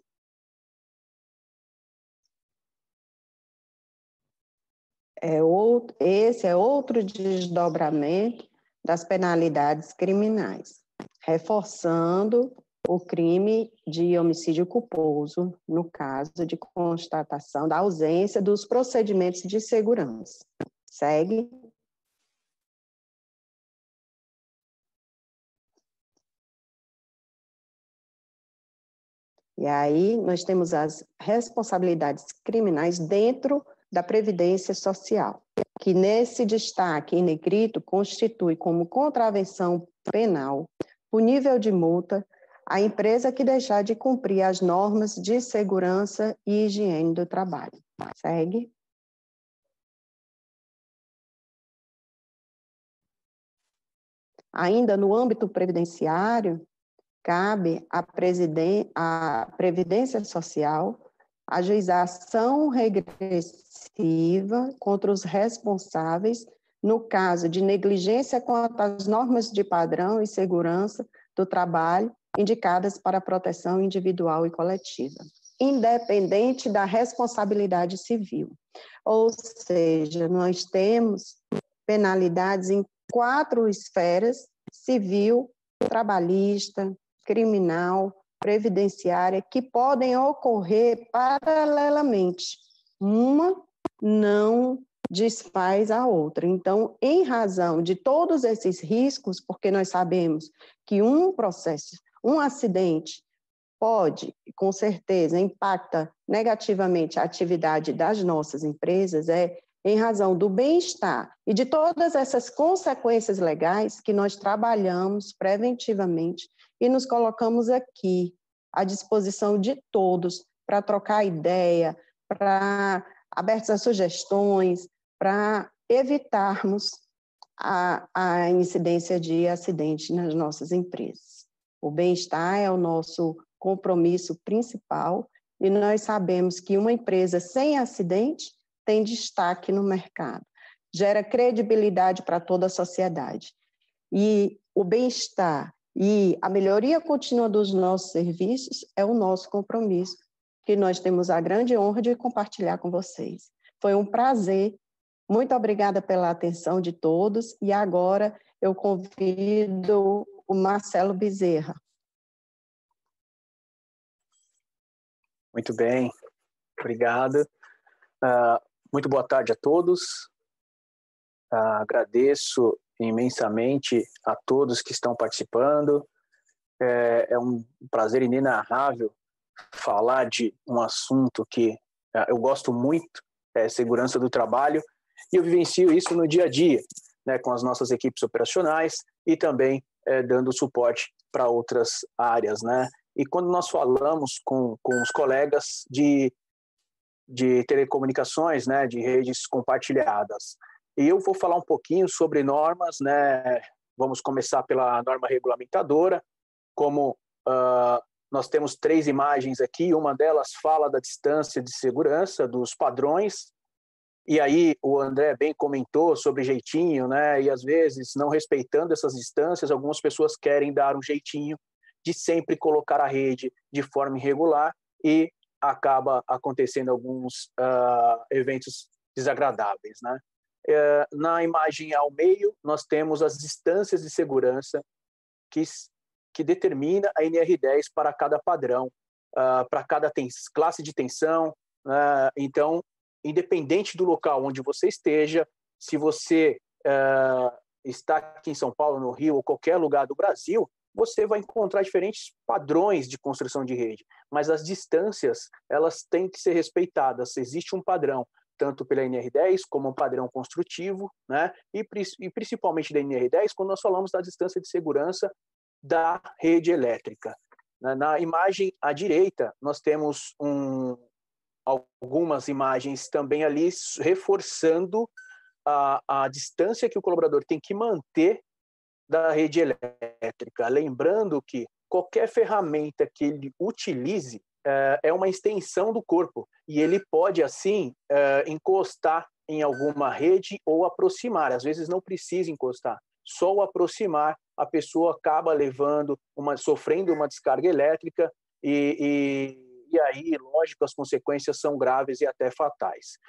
Esse é outro desdobramento das penalidades criminais, reforçando o crime de homicídio culposo, no caso de constatação da ausência dos procedimentos de segurança. Segue. E aí nós temos as responsabilidades criminais dentro da Previdência Social. que nesse destaque em negrito constitui como contravenção penal, punível de multa, a empresa que deixar de cumprir as normas de segurança e higiene do trabalho. Segue. Ainda no âmbito previdenciário, cabe à Previdência Social ajuizar ação regressiva contra os responsáveis no caso de negligência quanto às normas de padrão e segurança do trabalho indicadas para a proteção individual e coletiva, independente da responsabilidade civil. Ou seja, nós temos penalidades em 4 esferas: civil, trabalhista, criminal, previdenciária, que podem ocorrer paralelamente. Uma não desfaz a outra. Então, em razão de todos esses riscos, porque nós sabemos que um processo, um acidente, pode, com certeza, impacta negativamente a atividade das nossas empresas, em razão do bem-estar e de todas essas consequências legais que nós trabalhamos preventivamente e nos colocamos aqui à disposição de todos para trocar ideia, para abertos a sugestões, para evitarmos a incidência de acidente nas nossas empresas. O bem-estar é o nosso compromisso principal e nós sabemos que uma empresa sem acidente tem destaque no mercado, gera credibilidade para toda a sociedade. E o bem-estar e a melhoria contínua dos nossos serviços é o nosso compromisso, que nós temos a grande honra de compartilhar com vocês. Foi um prazer, muito obrigada pela atenção de todos, e agora eu convido o Marcelo Bezerra. Muito bem, obrigado. Muito boa tarde a todos. Agradeço imensamente a todos que estão participando. É um prazer inenarrável falar de um assunto que eu gosto muito, segurança do trabalho, e eu vivencio isso no dia a dia, né, com as nossas equipes operacionais e também dando suporte para outras áreas, né? E quando nós falamos com os colegas de telecomunicações, né, de redes compartilhadas. E eu vou falar um pouquinho sobre normas, né? Vamos começar pela norma regulamentadora. Como nós temos 3 imagens aqui, uma delas fala da distância de segurança, dos padrões, e aí o André bem comentou sobre jeitinho, né? E às vezes, não respeitando essas distâncias, algumas pessoas querem dar um jeitinho de sempre colocar a rede de forma irregular e acaba acontecendo alguns eventos desagradáveis, né? Na imagem ao meio, nós temos as distâncias de segurança que determina a NR10 para cada padrão, para cada classe de tensão. Então, independente do local onde você esteja, se você está aqui em São Paulo, no Rio, ou qualquer lugar do Brasil, você vai encontrar diferentes padrões de construção de rede, mas as distâncias, elas têm que ser respeitadas. Existe um padrão, tanto pela NR10 como um padrão construtivo, né? E principalmente da NR10, quando nós falamos da distância de segurança da rede elétrica. Na imagem à direita, nós temos algumas imagens também ali reforçando a distância que o colaborador tem que manter da rede elétrica. Lembrando que qualquer ferramenta que ele utilize é uma extensão do corpo e ele pode, assim, encostar em alguma rede ou aproximar. Às vezes não precisa encostar, só o aproximar a pessoa acaba sofrendo uma descarga elétrica e aí, lógico, as consequências são graves e até fatais.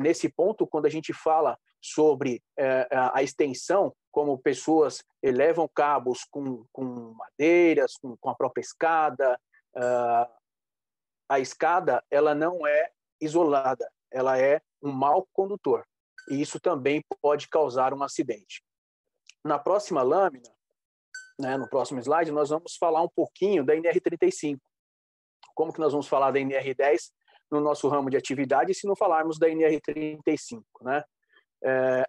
Nesse ponto, quando a gente fala sobre a extensão, como pessoas elevam cabos com madeiras, com a própria escada, a escada ela não é isolada, ela é um mau condutor. E isso também pode causar um acidente. Na próxima lâmina, né, no próximo slide, nós vamos falar um pouquinho da NR35. Como que nós vamos falar da NR10 no nosso ramo de atividade se não falarmos da NR35, né?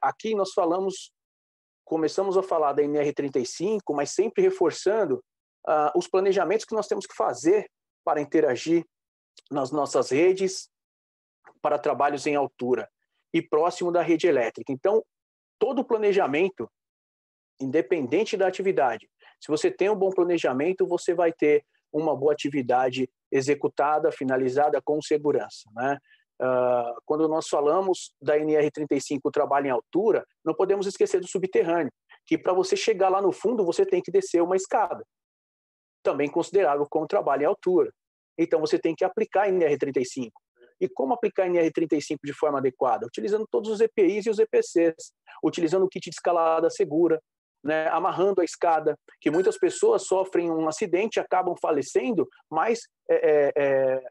Aqui nós começamos a falar da NR35, mas sempre reforçando os planejamentos que nós temos que fazer para interagir nas nossas redes para trabalhos em altura e próximo da rede elétrica. Então, todo o planejamento, independente da atividade, se você tem um bom planejamento, você vai ter uma boa atividade executada, finalizada com segurança, né? Quando nós falamos da NR35, o trabalho em altura, não podemos esquecer do subterrâneo, que para você chegar lá no fundo, você tem que descer uma escada, também considerável como trabalho em altura. Então, você tem que aplicar a NR35. E como aplicar a NR35 de forma adequada? Utilizando todos os EPIs e os EPCs, utilizando o kit de escalada segura, né, amarrando a escada, que muitas pessoas sofrem um acidente, acabam falecendo, mas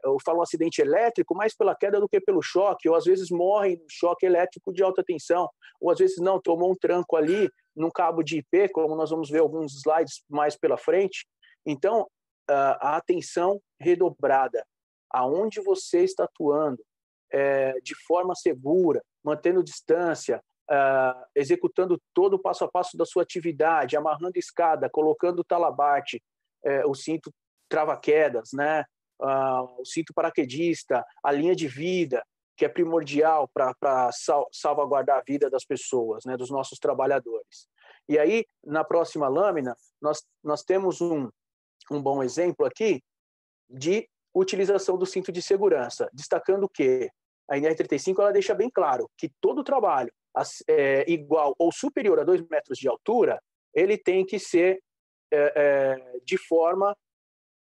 eu falo um acidente elétrico, mais pela queda do que pelo choque, ou às vezes morrem no choque elétrico de alta tensão, ou às vezes não, tomou um tranco ali num cabo de IP, como nós vamos ver alguns slides mais pela frente. Então, a atenção redobrada, aonde você está atuando, de forma segura, mantendo distância, executando todo o passo a passo da sua atividade, amarrando escada, colocando o talabarte, o cinto trava-quedas, né? O cinto paraquedista, a linha de vida, que é primordial para salvaguardar a vida das pessoas, né? Dos nossos trabalhadores. E aí, na próxima lâmina, nós temos um bom exemplo aqui de utilização do cinto de segurança, destacando que a NR35 ela deixa bem claro que todo trabalho igual ou superior a 2 metros de altura, ele tem que ser de forma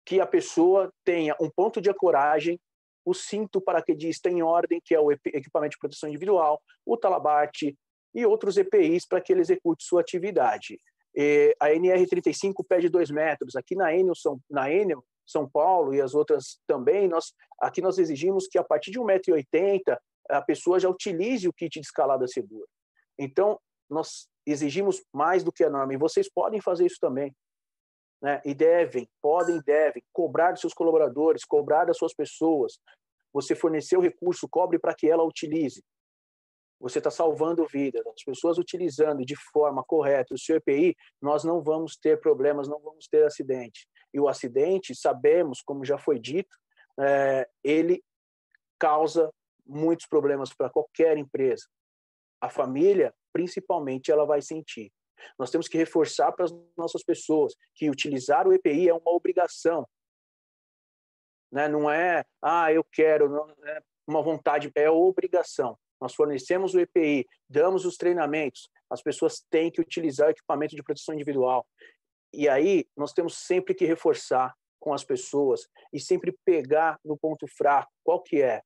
que a pessoa tenha um ponto de ancoragem, o cinto paraquedista em ordem, que é o equipamento de proteção individual, o talabarte e outros EPIs para que ele execute sua atividade. A NR35 pede 2 metros. Aqui na Enel São Paulo e as outras também, aqui nós exigimos que a partir de 1,80 m a pessoa já utilize o kit de escalada segura. Então, nós exigimos mais do que a norma, e vocês podem fazer isso também, né? E devem cobrar dos seus colaboradores, cobrar das suas pessoas. Você forneceu o recurso, cobre para que ela utilize. Você está salvando vidas. As pessoas utilizando de forma correta o seu EPI, nós não vamos ter problemas, não vamos ter acidente. E o acidente, sabemos, como já foi dito, ele causa muitos problemas para qualquer empresa. A família, principalmente, ela vai sentir. Nós temos que reforçar para as nossas pessoas que utilizar o EPI é uma obrigação. Né? Não é, eu quero, não é uma vontade, é obrigação. Nós fornecemos o EPI, damos os treinamentos, as pessoas têm que utilizar o equipamento de proteção individual. E aí, nós temos sempre que reforçar com as pessoas e sempre pegar no ponto fraco. Qual que é?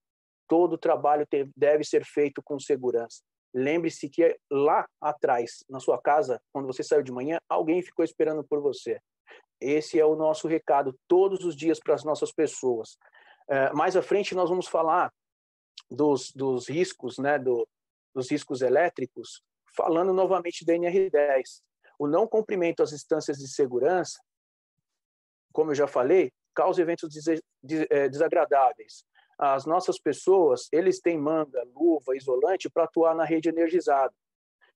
Todo trabalho deve ser feito com segurança. Lembre-se que lá atrás, na sua casa, quando você saiu de manhã, alguém ficou esperando por você. Esse é o nosso recado todos os dias para as nossas pessoas. Mais à frente, nós vamos falar dos riscos, né, dos riscos elétricos, falando novamente da NR10. O não cumprimento às instâncias de segurança, como eu já falei, causa eventos desagradáveis. As nossas pessoas, eles têm manga, luva, isolante para atuar na rede energizada.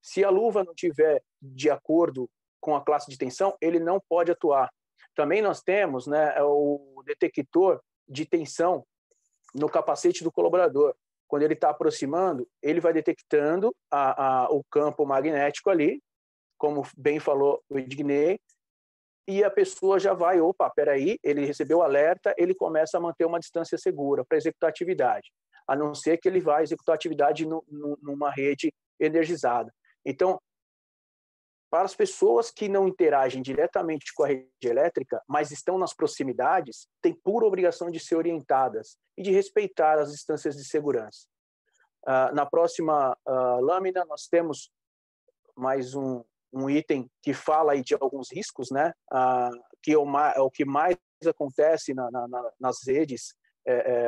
Se a luva não tiver de acordo com a classe de tensão, ele não pode atuar. Também nós temos, né, o detector de tensão no capacete do colaborador. Quando ele está aproximando, ele vai detectando o campo magnético ali, como bem falou o Ednei, e a pessoa já vai, peraí, ele recebeu o alerta, ele começa a manter uma distância segura para executar a atividade, a não ser que ele vai executar a atividade numa rede energizada. Então, para as pessoas que não interagem diretamente com a rede elétrica, mas estão nas proximidades, têm pura obrigação de ser orientadas e de respeitar as distâncias de segurança. Na próxima lâmina, nós temos mais um item que fala aí de alguns riscos, né? Que é o que mais acontece nas redes,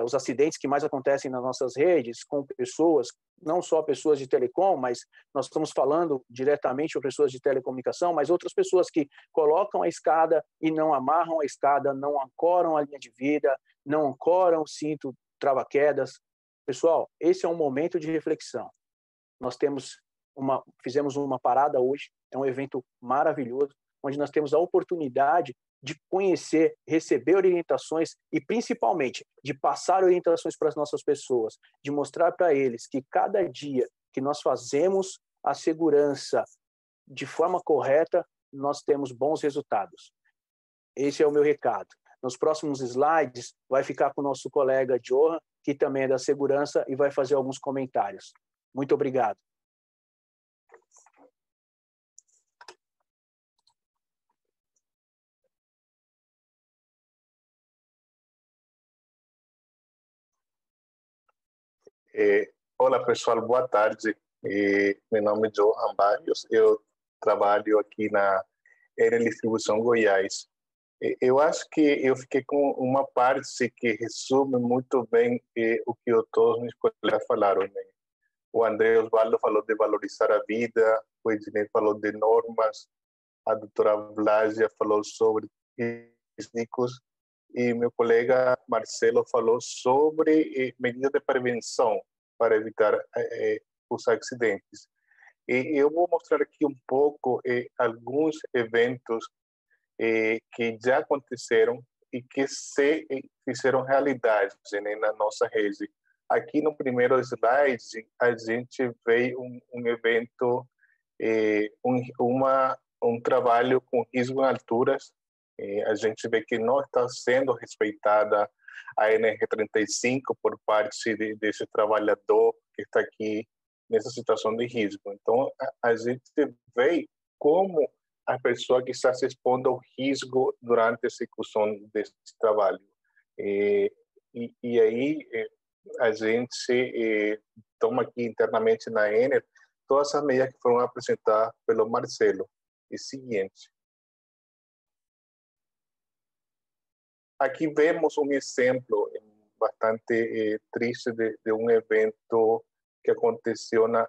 os acidentes que mais acontecem nas nossas redes com pessoas, não só pessoas de telecom, mas nós estamos falando diretamente com pessoas de telecomunicação, mas outras pessoas que colocam a escada e não amarram a escada, não ancoram a linha de vida, não ancoram o cinto trava-quedas. Pessoal, esse é um momento de reflexão. Nós fizemos uma parada hoje, é um evento maravilhoso, onde nós temos a oportunidade de conhecer, receber orientações e, principalmente, de passar orientações para as nossas pessoas, de mostrar para eles que cada dia que nós fazemos a segurança de forma correta, nós temos bons resultados. Esse é o meu recado. Nos próximos slides, vai ficar com o nosso colega Johan, que também é da segurança, e vai fazer alguns comentários. Muito obrigado. Olá, pessoal, boa tarde. Meu nome é Johan Barrios, eu trabalho aqui na Enel Distribuição Goiás. Eu acho que eu fiquei com uma parte que resume muito bem o que todos meus colegas falaram, né? O André Osvaldo falou de valorizar a vida, o Ednei falou de normas, a doutora Vlásia falou sobre riscos, e meu colega Marcelo falou sobre medidas de prevenção para evitar os acidentes. E eu vou mostrar aqui um pouco alguns eventos que já aconteceram e que se fizeram realidade, né, na nossa rede. Aqui no primeiro slide, a gente vê um evento, um trabalho com risco em alturas. A gente vê que não está sendo respeitada a NR35 por parte desse trabalhador que está aqui nessa situação de risco. Então, a gente vê como a pessoa que está se expondo ao risco durante a execução desse trabalho. E aí, a gente toma aqui internamente na Enel todas as medidas que foram apresentadas pelo Marcelo. E seguinte. Aqui vemos um exemplo bastante triste de um evento que aconteceu na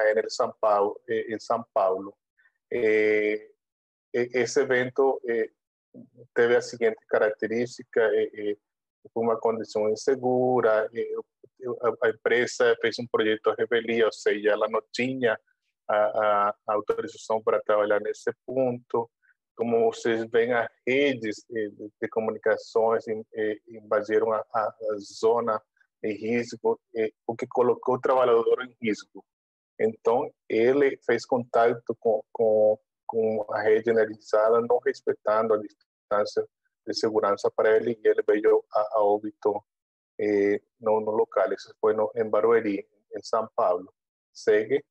Enel São Paulo, em São Paulo. Esse evento teve a seguinte característica: foi uma condição insegura, a empresa fez um projeto de revelia, ou seja, ela não tinha a autorização para trabalhar nesse ponto. Como vocês veem, as redes de comunicações invadiram a zona de risco, o que colocou o trabalhador em risco. Então, ele fez contato com a rede energizada, não respeitando a distância de segurança para ele, e ele veio a óbito no local. Isso foi em Barueri, em São Paulo. Segue.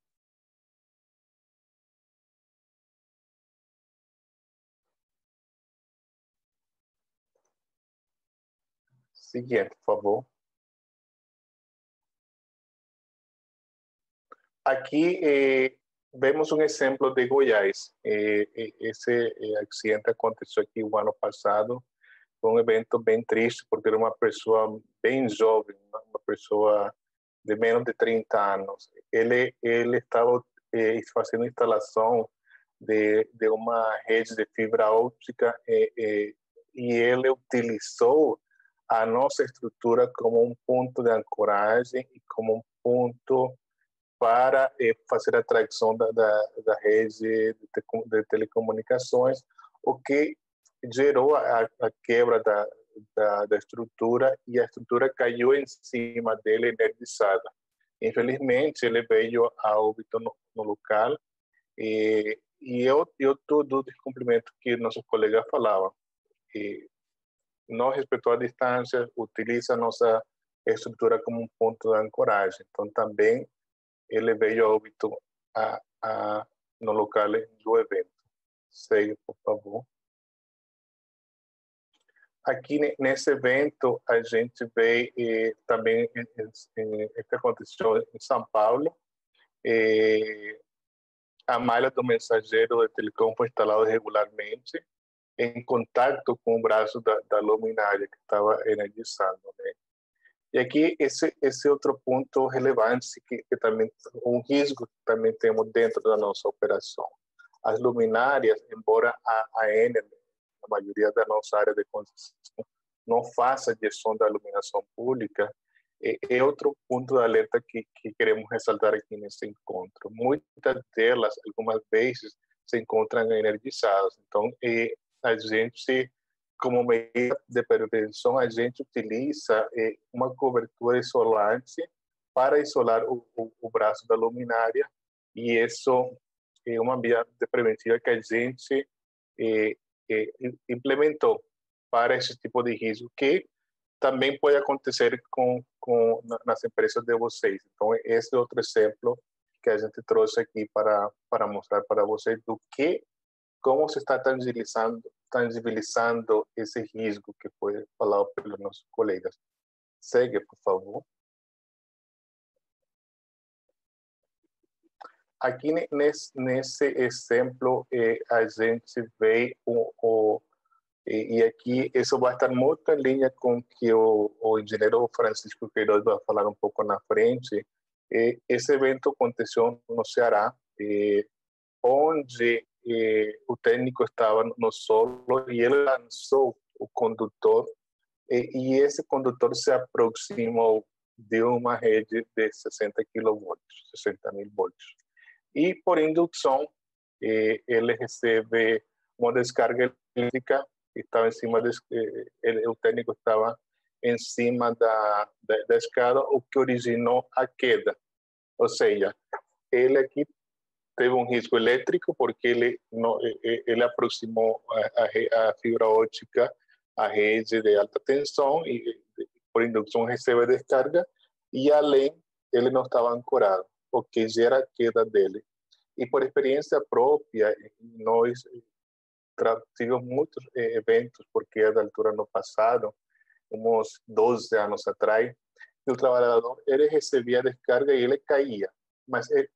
Seguinte, por favor. Aqui vemos um exemplo de Goiás. Esse acidente aconteceu aqui o ano passado. Foi um evento bem triste, porque era uma pessoa bem jovem, uma pessoa de menos de 30 anos. Ele estava fazendo instalação de uma rede de fibra óptica e ele utilizou a nossa estrutura como um ponto de ancoragem e como um ponto para fazer a tradução da rede de telecomunicações, o que gerou a quebra da estrutura, e a estrutura caiu em cima dele energizada. Infelizmente, ele veio a óbito no local, e eu todo o descumprimento que nossos colegas falavam. Não respeitou a distância, utiliza a nossa estrutura como um ponto de ancoragem. Então, também ele veio a óbito no local do evento. Segue, por favor. Aqui nesse evento, a gente vê também o que aconteceu em São Paulo. A malha do mensageiro de telecom foi instalada regularmente em contato com o braço da luminária que estava energizando, né? E aqui esse outro ponto relevante que também um risco que também temos dentro da nossa operação. As luminárias, embora a Enel, a maioria da nossa área de concessão, não faça gestão da iluminação pública, é outro ponto de alerta que queremos ressaltar aqui nesse encontro. Muitas delas, algumas vezes, se encontram energizadas. Então, a gente, como medida de prevenção, a gente utiliza uma cobertura isolante para isolar o braço da luminária, e isso é uma medida preventiva que a gente implementou para esse tipo de risco, que também pode acontecer nas empresas de vocês. Então, esse é outro exemplo que a gente trouxe aqui para mostrar para vocês como se está tangibilizando esse risco que foi falado pelos nossos colegas. Segue, por favor. Aqui nesse exemplo, a gente vê e aqui isso vai estar muito em linha com o que o engenheiro Francisco Queiroz vai falar um pouco na frente. Esse evento aconteceu no Ceará, onde o técnico estava no solo e ele lançou o condutor, e esse condutor se aproximou de uma rede de 60 kilovolts, 60.000 volts. E, por indução, ele recebe uma descarga elétrica, estava em cima o técnico estava em cima da escada, o que originou a queda. Ou seja, ele aqui teve um risco elétrico porque ele aproximou a fibra óptica à rede de alta tensão e, por indução, recebe a descarga, e além, ele não estava ancorado, o que gera a queda dele. E por experiência própria, nós tivemos muitos eventos, porque da altura no passado, uns 12 anos atrás, o trabalhador, ele recebia a descarga e ele caía,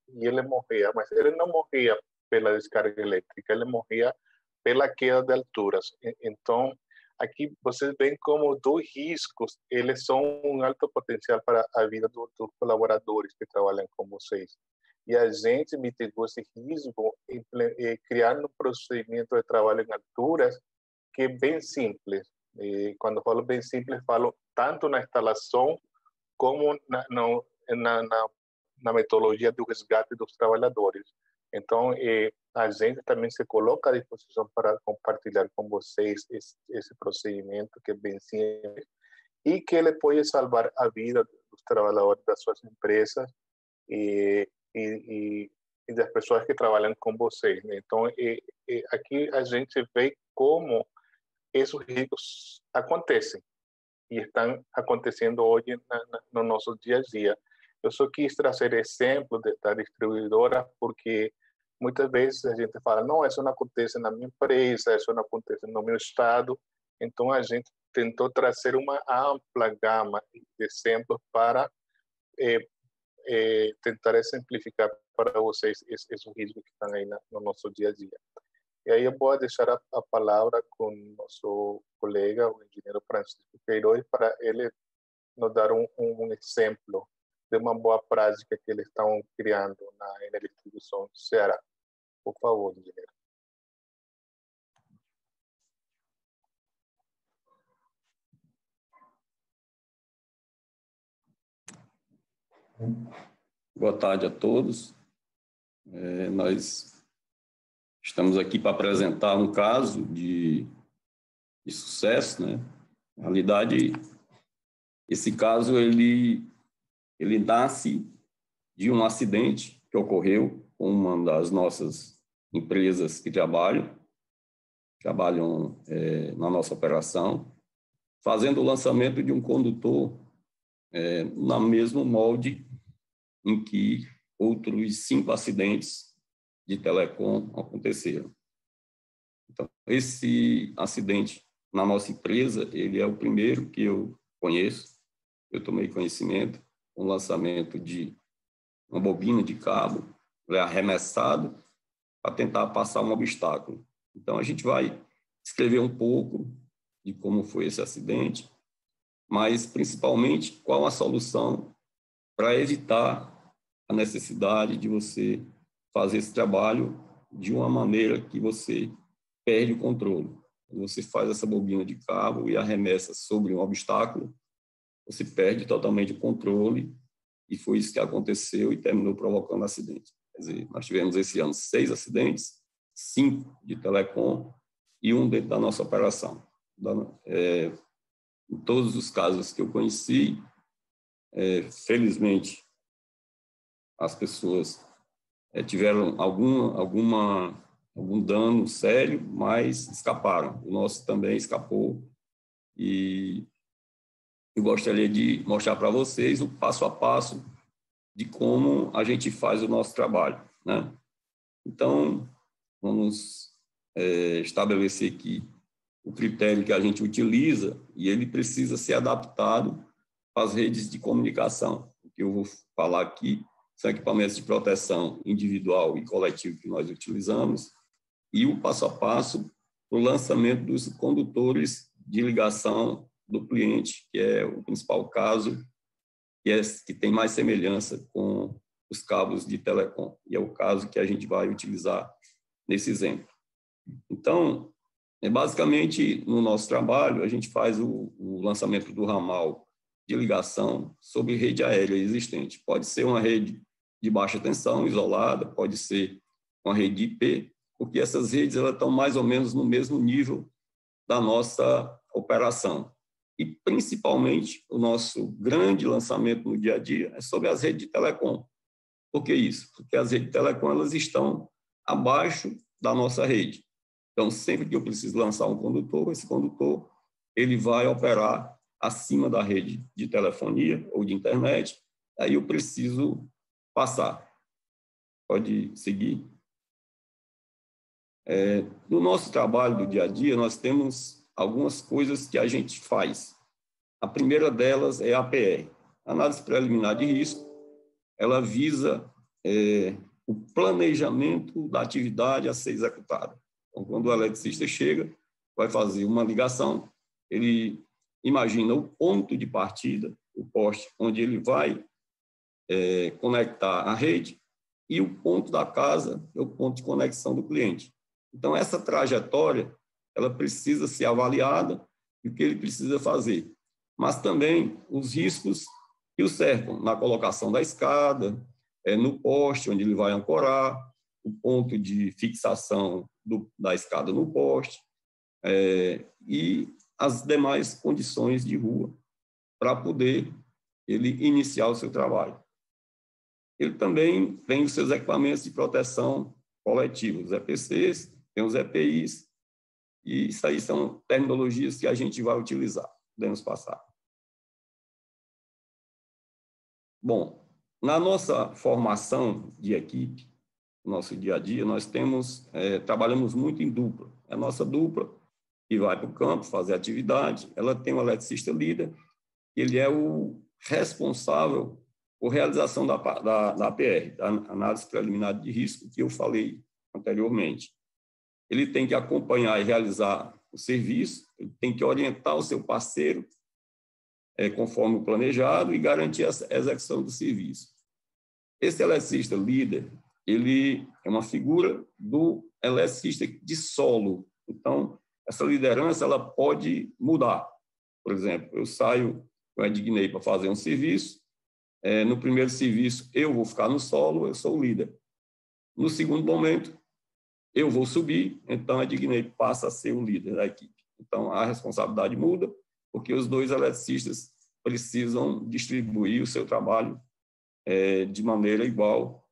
e ele morria, mas ele não morria pela descarga elétrica, ele morria pela queda de alturas. Então, aqui vocês veem como dois riscos, eles são um alto potencial para a vida dos colaboradores que trabalham com vocês. E a gente mitigou esse risco criando um procedimento de trabalho em alturas que é bem simples. E quando falo bem simples, falo tanto na instalação como na metodologia do resgate dos trabalhadores. Então, a gente também se coloca à disposição para compartilhar com vocês esse procedimento que é bem simples e que ele pode salvar a vida dos trabalhadores das suas empresas e das pessoas que trabalham com vocês. Então, aqui a gente vê como esses riscos acontecem e estão acontecendo hoje no nosso dia a dia. Eu só quis trazer exemplo da distribuidora porque muitas vezes a gente fala, não, isso não acontece na minha empresa, isso não acontece no meu estado. Então, a gente tentou trazer uma ampla gama de exemplos para tentar exemplificar para vocês esses riscos que estão aí no nosso dia a dia. E aí eu vou deixar a palavra com o nosso colega, o engenheiro Francisco Queiroz, para ele nos dar um exemplo de uma boa prática que eles estão criando na Energidistribuição do Ceará. Por favor, engenheiro. Boa tarde a todos. Nós estamos aqui para apresentar um caso de sucesso, né? Na realidade, esse caso ele nasce de um acidente que ocorreu com uma das nossas empresas que trabalham na nossa operação, fazendo o lançamento de um condutor no mesmo molde em que outros 5 acidentes de telecom aconteceram. Então, esse acidente na nossa empresa, ele é o primeiro que eu conheço. Eu tomei conhecimento com o lançamento de uma bobina de cabo arremessado para tentar passar um obstáculo. Então, a gente vai escrever um pouco de como foi esse acidente, mas, principalmente, qual a solução para evitar a necessidade de você fazer esse trabalho de uma maneira que você perde o controle. Você faz essa bobina de cabo e arremessa sobre um obstáculo, você perde totalmente o controle, e foi isso que aconteceu e terminou provocando acidente. Quer dizer, nós tivemos esse ano 6 acidentes, 5 de telecom e 1 dentro da nossa operação. Em todos os casos que eu conheci, felizmente, as pessoas tiveram algum dano sério, mas escaparam. O nosso também escapou. E eu gostaria de mostrar para vocês o passo a passo de como a gente faz o nosso trabalho, né? Então, vamos estabelecer aqui o critério que a gente utiliza, e ele precisa ser adaptado às redes de comunicação. O que eu vou falar aqui são equipamentos de proteção individual e coletivo que nós utilizamos, e o passo a passo para o lançamento dos condutores de ligação do cliente, que é o principal caso, que tem mais semelhança com os cabos de telecom, e é o caso que a gente vai utilizar nesse exemplo. Então, basicamente, no nosso trabalho, a gente faz o lançamento do ramal de ligação sobre rede aérea existente. Pode ser uma rede de baixa tensão, isolada, pode ser uma rede IP, porque essas redes elas estão mais ou menos no mesmo nível da nossa operação. E, principalmente, o nosso grande lançamento no dia a dia é sobre as redes de telecom. Por que isso? Porque as redes de telecom elas estão abaixo da nossa rede. Então, sempre que eu preciso lançar um condutor, esse condutor ele vai operar acima da rede de telefonia ou de internet, aí eu preciso passar. Pode seguir. No nosso trabalho do dia a dia, nós temos algumas coisas que a gente faz. A primeira delas é a APR, Análise Preliminar de Risco. Ela visa o planejamento da atividade a ser executada. Então, quando o eletricista chega, vai fazer uma ligação, ele imagina o ponto de partida, o poste onde ele vai conectar a rede, e o ponto da casa é o ponto de conexão do cliente. Então, essa trajetória, ela precisa ser avaliada e o que ele precisa fazer. Mas também os riscos que o cercam, na colocação da escada, no poste onde ele vai ancorar, o ponto de fixação da escada no poste, e as demais condições de rua para poder ele iniciar o seu trabalho. Ele também tem os seus equipamentos de proteção coletiva, os EPCs, tem os EPIs, e isso aí são terminologias que a gente vai utilizar. Podemos passar. Bom, na nossa formação de equipe, no nosso dia a dia, nós trabalhamos muito em dupla. A nossa dupla, que vai para o campo fazer atividade, ela tem um eletricista líder, ele é o responsável por realização da APR, da Análise Preliminar de Risco, que eu falei anteriormente. Ele tem que acompanhar e realizar o serviço, ele tem que orientar o seu parceiro conforme o planejado e garantir a execução do serviço. Esse eletricista líder, ele é uma figura do eletricista de solo. Então, essa liderança ela pode mudar. Por exemplo, eu adignei para fazer um serviço, no primeiro serviço eu vou ficar no solo, eu sou o líder. No segundo momento, eu vou subir, então a Dignei passa a ser o líder da equipe. Então, a responsabilidade muda, porque os dois eletricistas precisam distribuir o seu trabalho de maneira igual,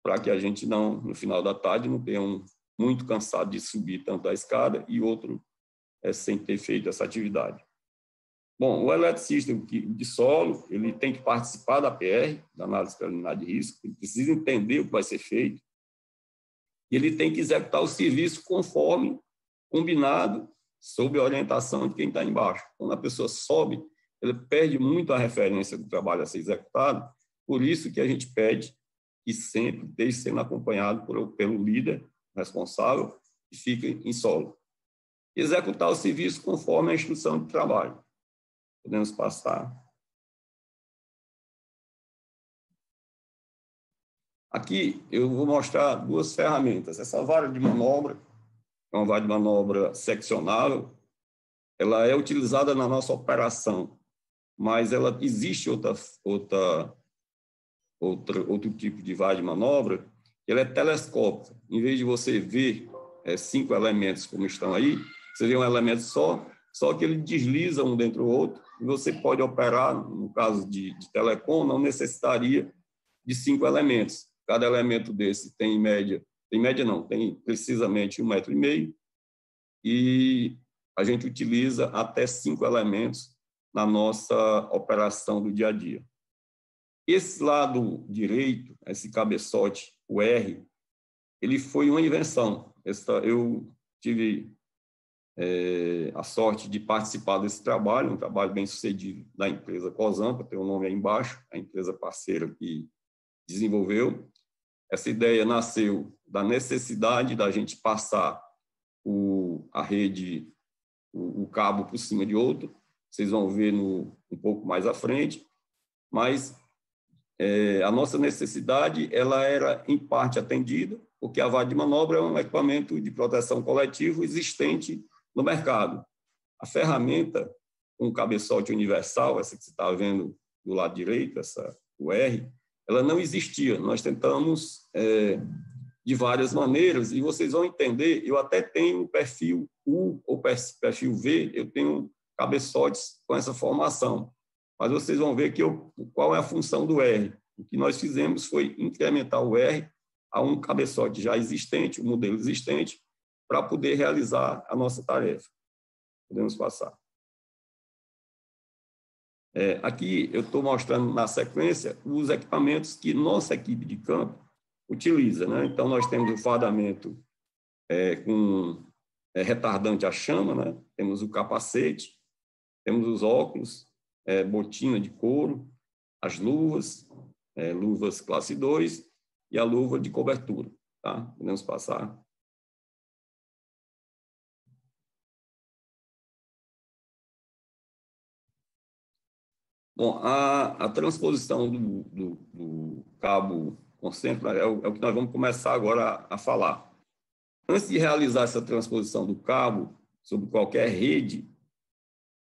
para que a gente não, no final da tarde, não tenha um muito cansado de subir tanto a escada e outro sem ter feito essa atividade. Bom, o eletricista de solo, ele tem que participar da PR, da Análise Preliminar de Risco, ele precisa entender o que vai ser feito, e ele tem que executar o serviço conforme combinado, sob a orientação de quem está embaixo. Quando a pessoa sobe, ela perde muito a referência do trabalho a ser executado, por isso que a gente pede que sempre esteja sendo acompanhado pelo líder responsável e fique em solo. Executar o serviço conforme a instrução de trabalho. Podemos passar. Aqui eu vou mostrar duas ferramentas. Essa vara de manobra é uma vara de manobra seccionável. Ela é utilizada na nossa operação mas existe outro tipo de vá de manobra, que ela é telescópica. Em vez de você ver 5 elementos como estão aí, você vê um elemento só que ele desliza um dentro do outro, e você pode operar, no caso de telecom, não necessitaria de 5 elementos. Cada elemento desse tem precisamente 1,5 m, e a gente utiliza até 5 elementos na nossa operação do dia a dia. Esse lado direito, esse cabeçote, o R, ele foi uma invenção. Eu tive a sorte de participar desse trabalho, um trabalho bem sucedido da empresa Cosampa, tem o nome aí embaixo, a empresa parceira que desenvolveu. Essa ideia nasceu da necessidade da gente passar a rede, o cabo por cima de outro. Vocês vão ver um pouco mais à frente, mas a nossa necessidade ela era, em parte, atendida, porque a vá de manobra é um equipamento de proteção coletivo existente no mercado. A ferramenta, um cabeçote universal, essa que você está vendo do lado direito, o R, ela não existia. Nós tentamos de várias maneiras, e vocês vão entender, eu até tenho o perfil U ou perfil V, eu tenho cabeçotes com essa formação. Mas vocês vão ver qual é a função do R. O que nós fizemos foi incrementar o R a um cabeçote já existente, um modelo existente, para poder realizar a nossa tarefa. Podemos passar. Aqui eu estou mostrando na sequência os equipamentos que nossa equipe de campo utiliza, né? Então, nós temos o fardamento com retardante à chama, né? Temos o capacete, temos os óculos, botina de couro, as luvas, luvas classe 2 e a luva de cobertura. Tá? Podemos passar. Bom, a transposição do cabo concêntrico é o que nós vamos começar agora a falar. Antes de realizar essa transposição do cabo sobre qualquer rede,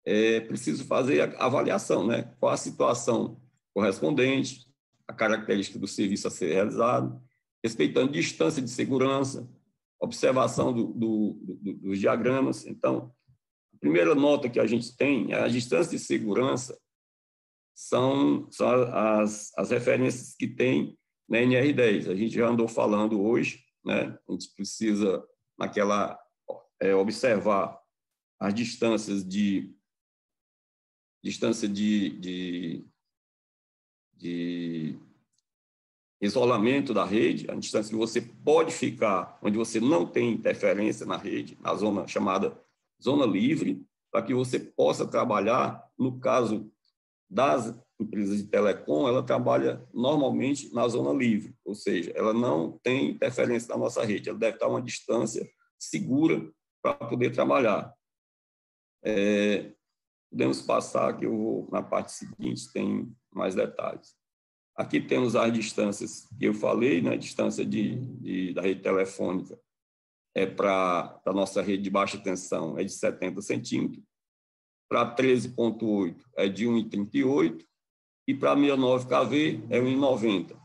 é preciso fazer a avaliação, né? Qual a situação correspondente, a característica do serviço a ser realizado, respeitando distância de segurança, observação dos diagramas. Então, a primeira nota que a gente tem é a distância de segurança, são as referências que tem na NR10. A gente já andou falando hoje, né? A gente precisa, observar as distâncias de isolamento da rede, a distância que você pode ficar, onde você não tem interferência na rede, na zona chamada zona livre, para que você possa trabalhar. No caso das empresas de telecom, ela trabalha normalmente na zona livre, ou seja, ela não tem interferência na nossa rede, ela deve estar a uma distância segura para poder trabalhar. Podemos passar, que eu vou, na parte seguinte, tem mais detalhes. Aqui temos as distâncias que eu falei, né? A distância da rede telefônica para a nossa rede de baixa tensão é de 70 centímetros, para 13.8 é de 1,38 e para 69 kV é 1,90.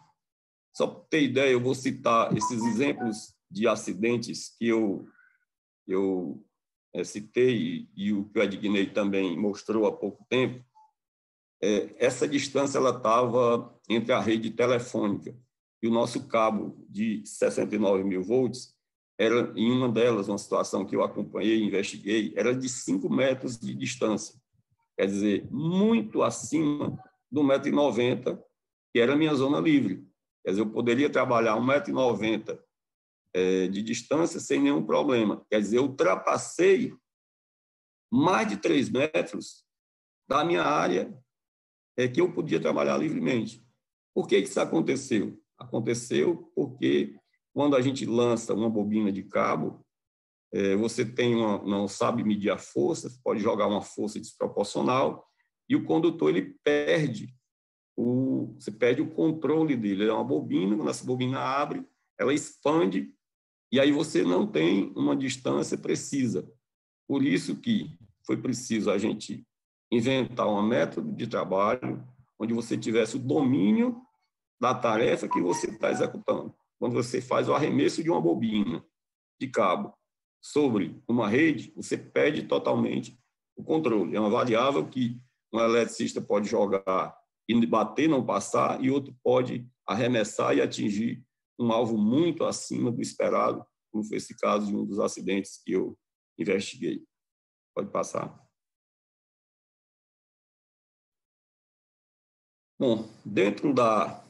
Só para ter ideia, eu vou citar esses exemplos de acidentes que eu citei e o que o Ednei também mostrou há pouco tempo. Essa distância ela estava entre a rede telefônica e o nosso cabo de 69 mil volts, era, em uma delas, uma situação que eu acompanhei, investiguei, era de 5 metros de distância. Quer dizer, muito acima do 1,90 m, que era a minha zona livre. Quer dizer, eu poderia trabalhar 1,90 m de distância sem nenhum problema. Quer dizer, eu ultrapassei mais de 3 metros da minha área que eu podia trabalhar livremente. Por que isso aconteceu? Aconteceu porque, quando a gente lança uma bobina de cabo, você não sabe medir a força, pode jogar uma força desproporcional, e o condutor ele você perde o controle dele. É uma bobina, quando essa bobina abre, ela expande, e aí você não tem uma distância precisa. Por isso que foi preciso a gente inventar um método de trabalho onde você tivesse o domínio da tarefa que você está executando. Quando você faz o arremesso de uma bobina de cabo sobre uma rede, você perde totalmente o controle. É uma variável que um eletricista pode jogar e bater, não passar, e outro pode arremessar e atingir um alvo muito acima do esperado, como foi esse caso de um dos acidentes que eu investiguei. Pode passar. Bom, dentro da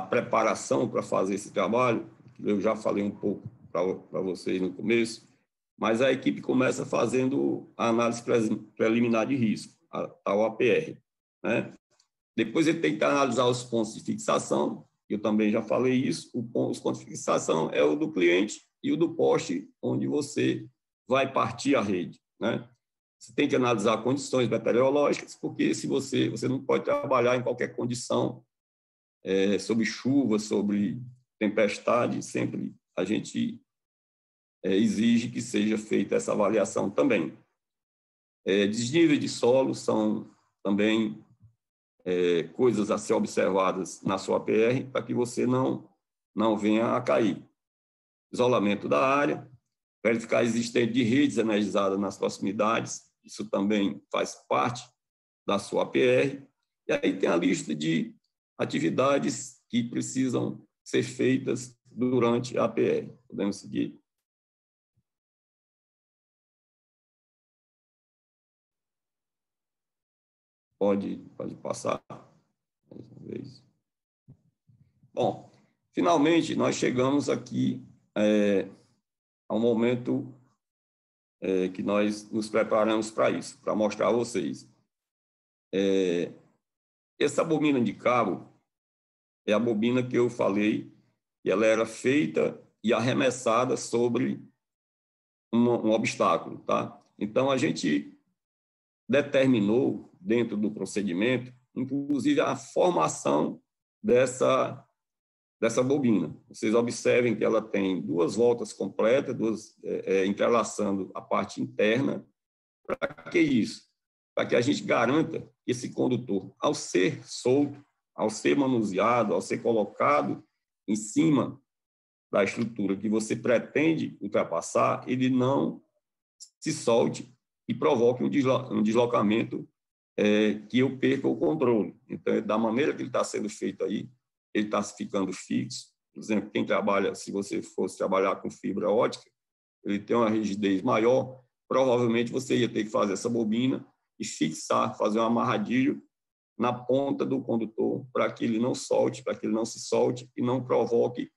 preparação para fazer esse trabalho, eu já falei um pouco para vocês no começo, mas a equipe começa fazendo a análise preliminar de risco, a OAPR, né? Depois ele tem que analisar os pontos de fixação, eu também já falei isso, os pontos de fixação é o do cliente e o do poste onde você vai partir a rede, né? Você tem que analisar condições meteorológicas, porque se você não pode trabalhar em qualquer condição, sobre chuva, sobre tempestade, sempre a gente exige que seja feita essa avaliação também. Desnível de solo são também coisas a ser observadas na sua APR para que você não venha a cair. Isolamento da área, verificar a existência de redes energizadas nas proximidades, isso também faz parte da sua APR. E aí tem a lista de atividades que precisam ser feitas durante a APR. Podemos seguir. Pode passar. Mais uma vez. Bom, finalmente, nós chegamos aqui ao momento que nós nos preparamos para isso, para mostrar a vocês. Essa bobina de cabo é a bobina que eu falei, e ela era feita e arremessada sobre um obstáculo, tá? Então, a gente determinou, dentro do procedimento, inclusive a formação dessa bobina. Vocês observem que ela tem 2 voltas completas, entrelaçando a parte interna. Para que isso? Para que a gente garanta que esse condutor, ao ser solto, ao ser manuseado, ao ser colocado em cima da estrutura que você pretende ultrapassar, ele não se solte e provoque um deslocamento que eu perca o controle. Então, da maneira que ele está sendo feito aí, ele está ficando fixo. Por exemplo, quem trabalha, se você fosse trabalhar com fibra ótica, ele tem uma rigidez maior, provavelmente você ia ter que fazer essa bobina e fixar, fazer um amarradilho na ponta do condutor para que ele não solte, para que ele não se solte e não provoque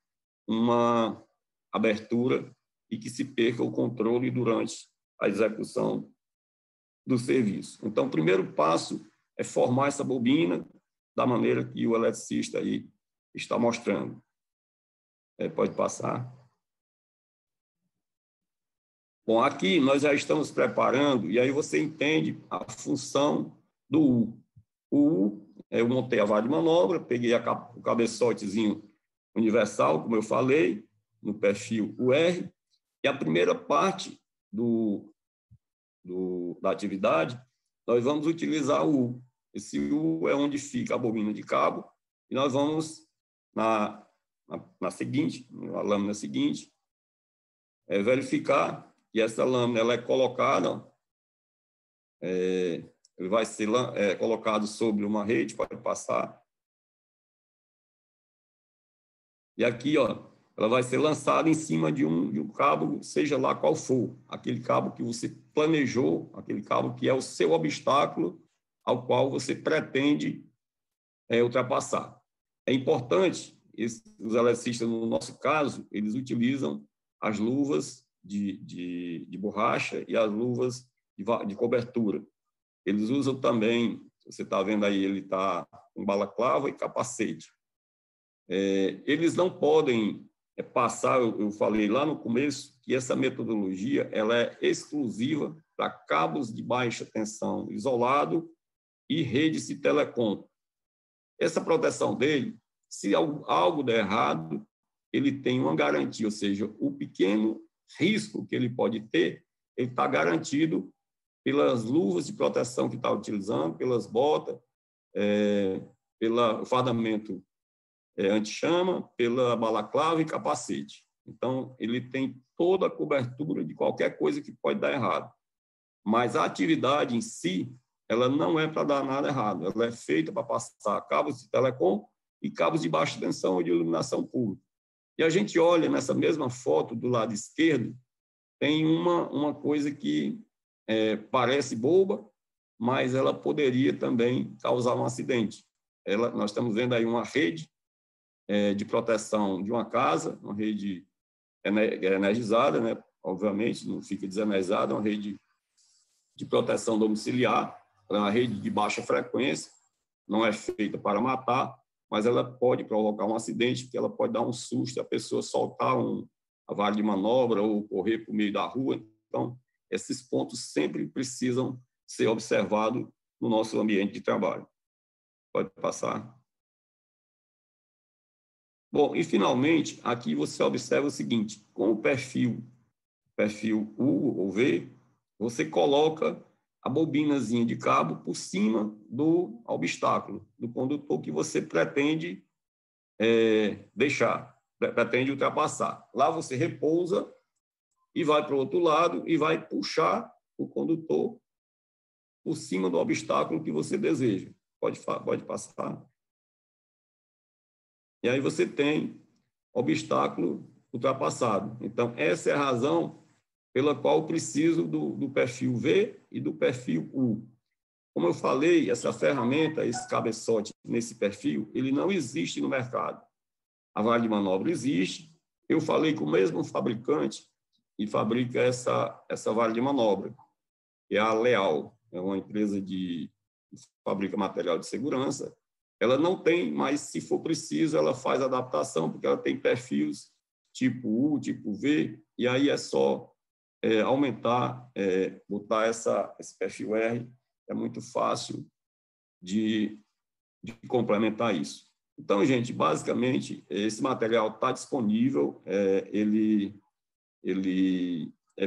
uma abertura e que se perca o controle durante a execução do serviço. Então, o primeiro passo é formar essa bobina da maneira que o eletricista aí está mostrando. Pode passar. Bom, aqui nós já estamos preparando, e aí você entende a função do U. O U, eu montei a vara de manobra, peguei o cabeçotezinho universal, como eu falei, no perfil UR, e a primeira parte da atividade, nós vamos utilizar o U. Esse U é onde fica a bobina de cabo, e nós vamos, na lâmina seguinte, verificar que essa lâmina ela é colocada, ele vai ser colocado sobre uma rede, pode passar. E aqui, ó, ela vai ser lançada em cima de um cabo, seja lá qual for, aquele cabo que você planejou, aquele cabo que é o seu obstáculo ao qual você pretende ultrapassar. É importante, os eletricistas, no nosso caso, eles utilizam as luvas de borracha e as luvas de cobertura. Eles usam também, você está vendo aí, ele está com balaclava e capacete. Eles não podem passar, eu falei lá no começo, que essa metodologia ela é exclusiva para cabos de baixa tensão isolado e redes de telecom. Essa proteção dele, se algo der errado, ele tem uma garantia, ou seja, o pequeno risco que ele pode ter, ele está garantido pelas luvas de proteção que está utilizando, pelas botas, pelo fardamento anti-chama, pela balaclava e capacete. Então, ele tem toda a cobertura de qualquer coisa que pode dar errado. Mas a atividade em si, ela não é para dar nada errado. Ela é feita para passar cabos de telecom e cabos de baixa tensão ou de iluminação pública. E a gente olha nessa mesma foto do lado esquerdo, tem uma coisa que parece boba, mas ela poderia também causar um acidente. Nós estamos vendo aí uma rede de proteção de uma casa, uma rede energizada, né? Obviamente, não fica desenergizada, uma rede de proteção domiciliar, uma rede de baixa frequência, não é feita para matar, mas ela pode provocar um acidente, porque ela pode dar um susto, a pessoa soltar a vara de manobra ou correr por meio da rua. Então, esses pontos sempre precisam ser observados no nosso ambiente de trabalho. Pode passar. Bom, e finalmente, aqui você observa o seguinte, com o perfil U ou V, você coloca a bobinazinha de cabo por cima do obstáculo, do condutor que você pretende pretende ultrapassar. Lá você repousa e vai para o outro lado e vai puxar o condutor por cima do obstáculo que você deseja. Pode passar. E aí você tem obstáculo ultrapassado. Então, essa é a razão pela qual eu preciso do perfil V e do perfil U. Como eu falei, essa ferramenta, esse cabeçote nesse perfil, ele não existe no mercado. A vara de manobra existe. Eu falei com o mesmo fabricante e fabrica essa vara de manobra, que é a Leal. É uma empresa que fabrica material de segurança. Ela não tem, mas se for preciso, ela faz adaptação, porque ela tem perfis tipo U, tipo V, e aí é só aumentar, botar esse perfil R, é muito fácil de complementar isso. Então, gente, basicamente, esse material está disponível, ele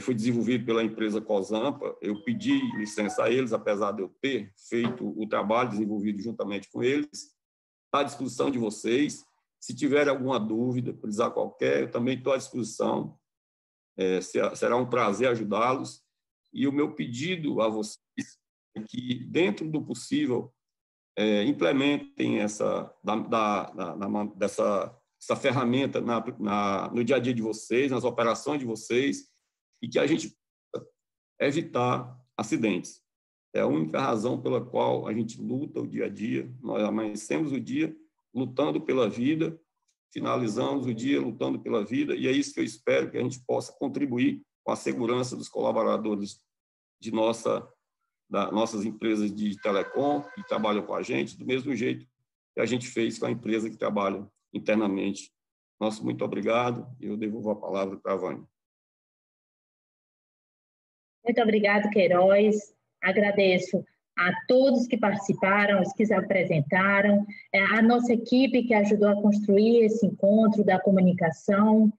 foi desenvolvido pela empresa Cosampa, eu pedi licença a eles, apesar de eu ter feito o trabalho desenvolvido juntamente com eles, está à disposição de vocês. Se tiver alguma dúvida, precisar qualquer, eu também estou à disposição. Será um prazer ajudá-los. E o meu pedido a vocês é que, dentro do possível, implementem essa ferramenta no dia a dia de vocês, nas operações de vocês, e que a gente possa evitar acidentes. É a única razão pela qual a gente luta o dia a dia. Nós amanhecemos o dia lutando pela vida, finalizamos o dia lutando pela vida, e é isso que eu espero que a gente possa contribuir com a segurança dos colaboradores de nossas empresas de telecom que trabalham com a gente, do mesmo jeito que a gente fez com a empresa que trabalha internamente. Nosso muito obrigado, e eu devolvo a palavra para a Vânia. Muito obrigado, Queiroz. Agradeço a todos que participaram, os que se apresentaram, a nossa equipe que ajudou a construir esse encontro da comunicação.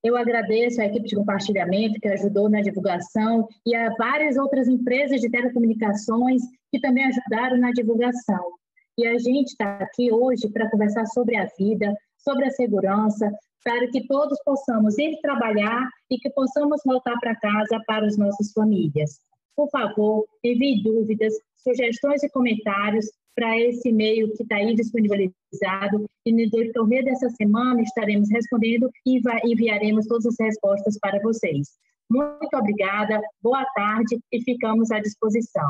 Eu agradeço à equipe de compartilhamento que ajudou na divulgação e a várias outras empresas de telecomunicações que também ajudaram na divulgação. E a gente está aqui hoje para conversar sobre a vida, sobre a segurança, para que todos possamos ir trabalhar e que possamos voltar para casa para as nossas famílias. Por favor, envie dúvidas, sugestões e comentários para esse e-mail que está aí disponibilizado e no decorrer dessa semana estaremos respondendo e enviaremos todas as respostas para vocês. Muito obrigada, boa tarde e ficamos à disposição.